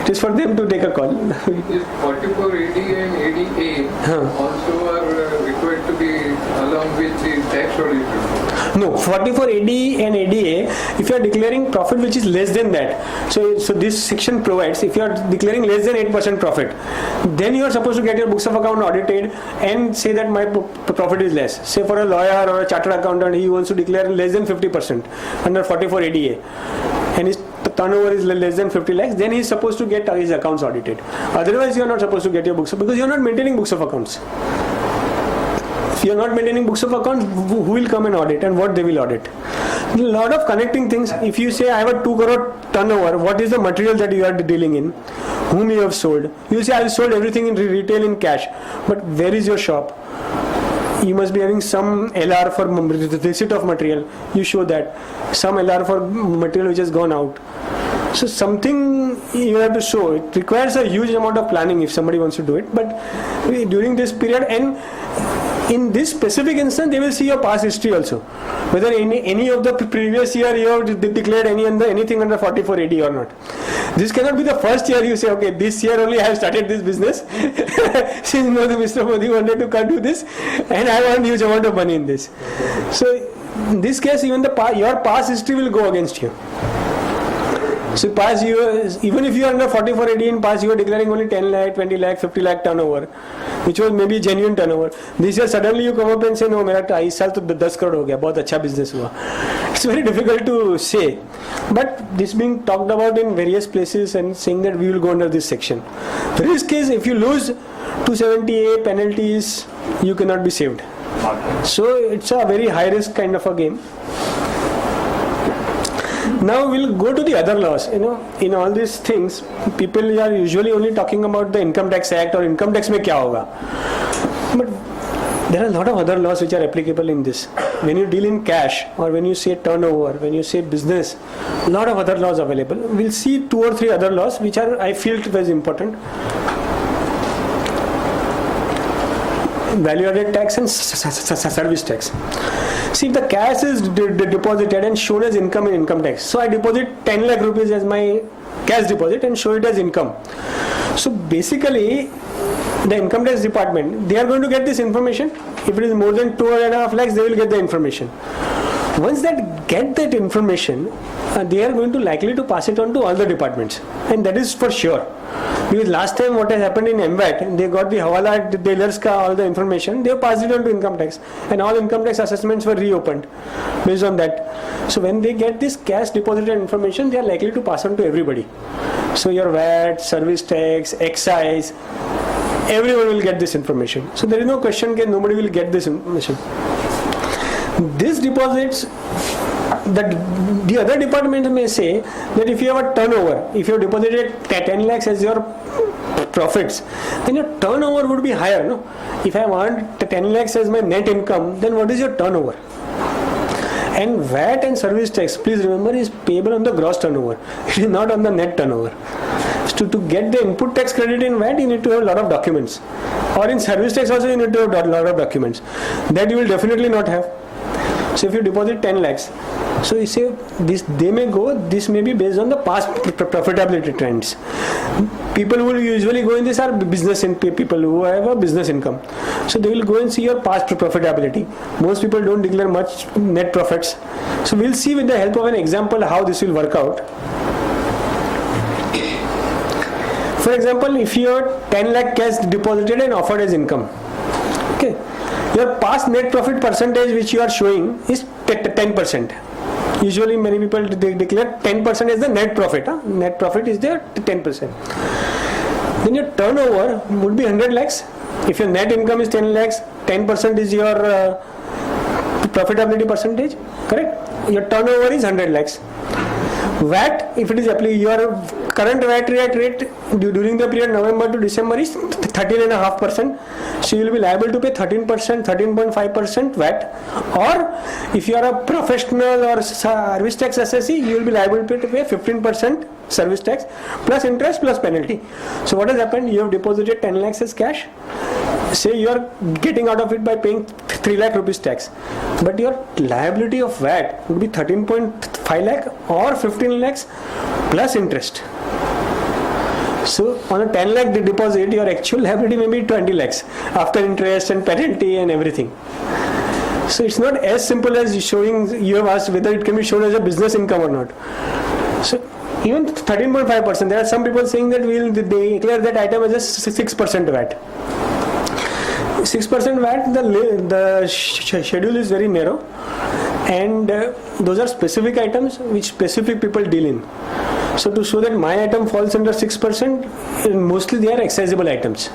it is for them to take a call.
This 44AD and ADA also are required to be along with the tax auditor.
No, 44AD and ADA, if you are declaring profit which is less than that, so this section provides, if you are declaring less than 8% profit, then you are supposed to get your books of account audited and say that my profit is less. Say for a lawyer or a chartered accountant, he wants to declare less than 50% under 44ADA, and his turnover is less than 50 lakhs, then he is supposed to get his accounts audited. Otherwise, you are not supposed to get your books because you are not maintaining books of accounts. If you are not maintaining books of accounts, who will come and audit and what they will audit? A lot of connecting things. If you say I have a 2 crore turnover, what is the material that you are dealing in? Whom you have sold? You say I have sold everything in retail in cash, but where is your shop? You must be having some LR for receipt of material. You show that. Some LR for material which has gone out. So something you have to show. It requires a huge amount of planning if somebody wants to do it. But during this period, and in this specific instance, they will see your past history also. Whether any of the previous year you have declared anything under 44AD or not. This cannot be the first year you say, okay, this year only I have started this business. Since Mr. Modi wanted to do this, and I want huge amount of money in this. So in this case, even your past history will go against you. So past years, even if you are under 44AD in past, you are declaring only 10 lakh, 20 lakh, 50 lakh turnover, which was maybe genuine turnover. This year suddenly you come up and say, no, मेरा 2.5 साल तो 10 crore हो गया, बहुत अच्छा business हुआ. It's very difficult to say, but this being talked about in various places and saying that we will go under this section. The risk is if you lose 270A penalties, you cannot be saved. So it's a very high risk kind of a game. Now we'll go to the other laws. In all these things, people are usually only talking about the Income Tax Act or Income Tax में क्या होगा. But there are a lot of other laws which are applicable in this. When you deal in cash or when you say turnover, when you say business, a lot of other laws available. We'll see 2 or 3 other laws which are, I feel, very important. Value-added tax and service tax. See, if the cash is deposited and shown as income in income tax, so I deposit 10 lakh rupees as my cash deposit and show it as income. So basically, the income tax department, they are going to get this information. If it is more than 2.5 lakhs, they will get the information. Once they get that information, they are going to likely to pass it on to all the departments, and that is for sure. Because last time what has happened in MVAT, they got the Hawala dealers ka all the information, they passed it on to income tax, and all income tax assessments were reopened based on that. So when they get this cash deposited information, they are likely to pass on to everybody. So your VAT, service tax, excise, everyone will get this information. So there is no question that nobody will get this information. These deposits, that the other department may say that if you have a turnover, if you have deposited 10 lakhs as your profits, then your turnover would be higher. No? If I have earned 10 lakhs as my net income, then what is your turnover? And VAT and service tax, please remember, is payable on the gross turnover. It is not on the net turnover. So to get the input tax credit in VAT, you need to have a lot of documents. Or in service tax also, you need to have a lot of documents. That you will definitely not have. So if you deposit 10 lakhs, so you say this, they may go, this may be based on the past profitability trends. People who usually go in this are business people who have a business income. So they will go and see your past profitability. Most people don't declare much net profits. So we'll see with the help of an example how this will work out. For example, if you have 10 lakh cash deposited and offered as income, okay, your past net profit percentage which you are showing is 10%. Usually many people they declare 10% as the net profit. Net profit is there 10%. Then your turnover would be 100 lakhs. If your net income is 10 lakhs, 10% is your profitability percentage, correct? Your turnover is 100 lakhs. VAT, if it is applicable, your current VAT rate during the period November to December is 13.5%. So you will be liable to pay 13%, 13.5% VAT. Or if you are a professional or service tax assessee, you will be liable to pay 15% service tax plus interest plus penalty. So what has happened? You have deposited 10 lakhs as cash. Say you are getting out of it by paying 3 lakh rupees tax, but your liability of VAT would be 13.5 lakh or 15 lakhs plus interest. So on a 10 lakh deposit, your actual liability may be 20 lakhs after interest and penalty and everything. So it's not as simple as showing, you have asked whether it can be shown as a business income or not. So even 13.5%, there are some people saying that they declare that item as a 6% VAT. 6% VAT, the schedule is very narrow, and those are specific items which specific people deal in. So to show that my item falls under 6%, mostly they are excisable items.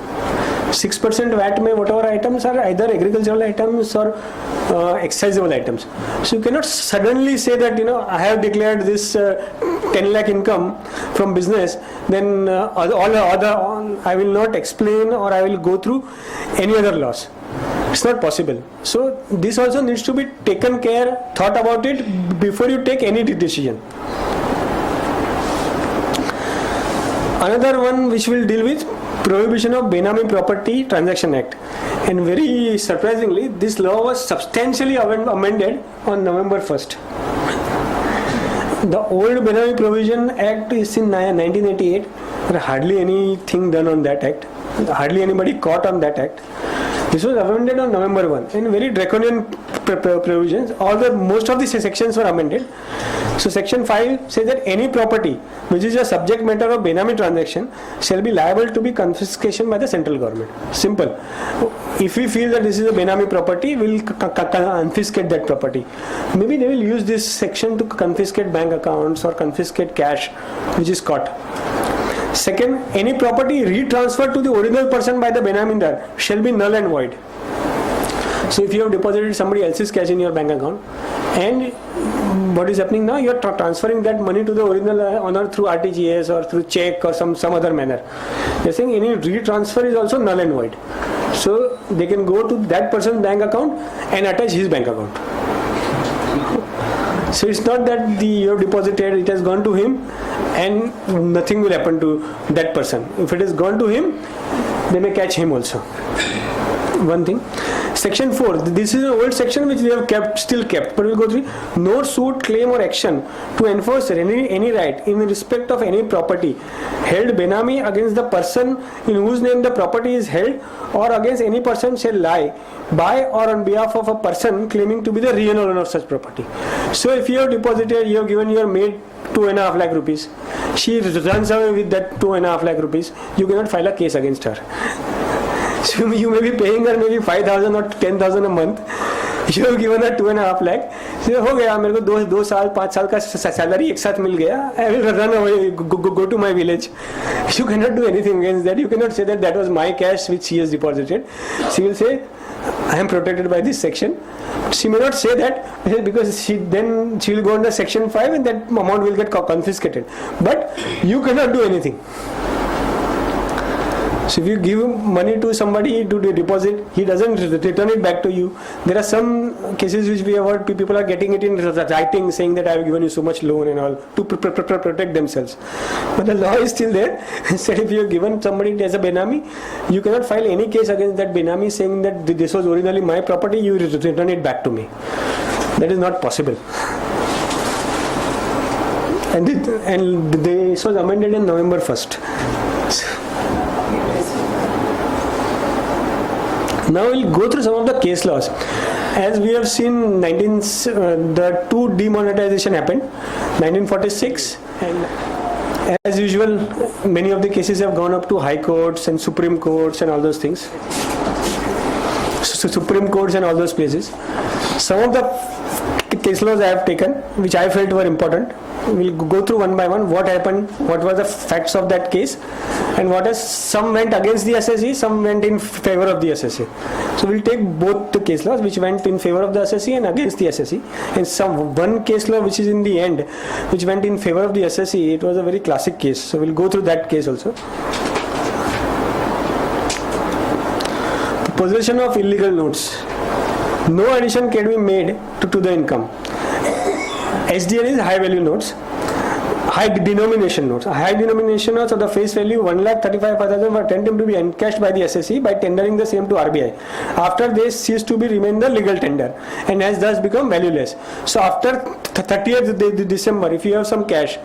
6% VAT may whatever items are either agricultural items or excisable items. So you cannot suddenly say that I have declared this 10 lakh income from business, then all other I will not explain or I will go through any other loss. It's not possible. So this also needs to be taken care, thought about it before you take any decision. Another one which will deal with Prohibition of Benami Property Transaction Act, and very surprisingly this law was substantially amended on November 1st. The old Benami Provision Act is in 1988. There hardly anything done on that act, hardly anybody caught on that act. This was amended on November 1 in very draconian provisions. Most of the sections were amended. So section 5 says that any property which is a subject matter of Benami transaction shall be liable to be confiscation by the central government. Simple. If we feel that this is a Benami property, we will confiscate that property. Maybe they will use this section to confiscate bank accounts or confiscate cash which is caught. Second, any property retransferred to the original person by the Benamindar shall be null and void. So if you have deposited somebody else's cash in your bank account, and what is happening now, you are transferring that money to the original owner through RTGS or through check or some other manner. They are saying any retransfer is also null and void. So they can go to that person's bank account and attach his bank account. So it's not that you have deposited, it has gone to him and nothing will happen to that person. If it has gone to him, they may catch him also. One thing. Section 4, this is an old section which we have still kept, but we'll go through. No suit, claim or action to enforce any right in respect of any property held benami against the person in whose name the property is held, or against any person shall lie by or on behalf of a person claiming to be the real owner of such property. So if you have deposited, you have given your maid 2.5 lakh rupees, she runs away with that 2.5 lakh rupees, you cannot file a case against her. So you may be paying her maybe 5,000 or 10,000 a month. You have given her 2.5 lakh. So हो गया मेरे को 2 साल 5 साल का salary एक साथ मिल गया. I will run away, go to my village. You cannot do anything against that. You cannot say that was my cash which she has deposited. She will say, I am protected by this section. She may not say that because she will go under section 5 and that amount will get confiscated. But you cannot do anything. So if you give money to somebody to deposit, he doesn't return it back to you. There are some cases which we have heard people are getting it in writing saying that I have given you so much loan and all to protect themselves. But the law is still there. Instead, if you have given somebody as a benami, you cannot file any case against that benami saying that this was originally my property, you return it back to me. That is not possible. And this was amended in November 1st. Now we'll go through some of the case laws. As we have seen, the two demonetization happened, 1946, and as usual, many of the cases have gone up to high courts and Supreme Courts and all those things. So Supreme Courts and all those places. Some of the case laws I have taken, which I felt were important. We'll go through one by one what happened, what were the facts of that case, and some went against the SSE, some went in favor of the SSE. So we'll take both the case laws which went in favor of the SSE and against the SSE, and one case law which is in the end which went in favor of the SSE. It was a very classic case, so we'll go through that case also. Possession of illegal notes. No addition can be made to the income. HDN is high value notes, high denomination notes. High denomination notes of the face value 1,35,500 were attempted to be encashed by the SSE by tendering the same to RBI. After they cease to remain the legal tender and has thus become valueless. So after 30th December, if you have some cash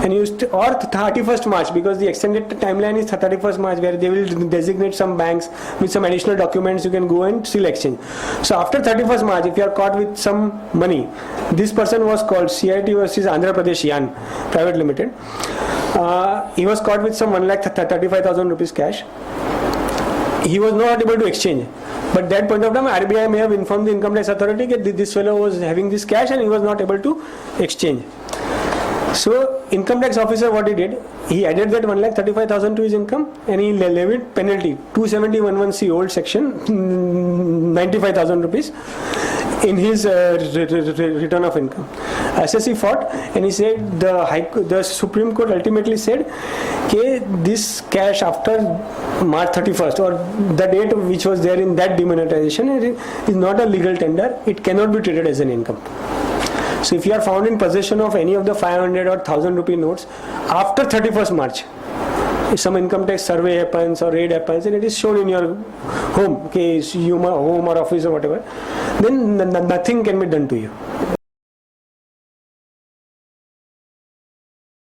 and or 31st March, because the extended timeline is 31st March where they will designate some banks with some additional documents you can go and still exchange. So after 31st March, if you are caught with some money, this person was called CIT versus Andhra Pradesh Yan Private Limited. He was caught with some 1,35,000 rupees cash. He was not able to exchange. But at that point of time, RBI may have informed the income tax authority that this fellow was having this cash and he was not able to exchange. So income tax officer, what he did, he added that 1,35,000 to his income and he levied penalty 270(11)(c) old section 95,000 rupees in his return of income. SSE fought and he said the Supreme Court ultimately said that this cash after March 31st or the date which was there in that demonetization is not a legal tender. It cannot be treated as an income. So if you are found in possession of any of the 500 or 1000 rupee notes after 31st March, if some income tax survey happens or raid happens and it is shown in your home, home or office or whatever, then nothing can be done to you.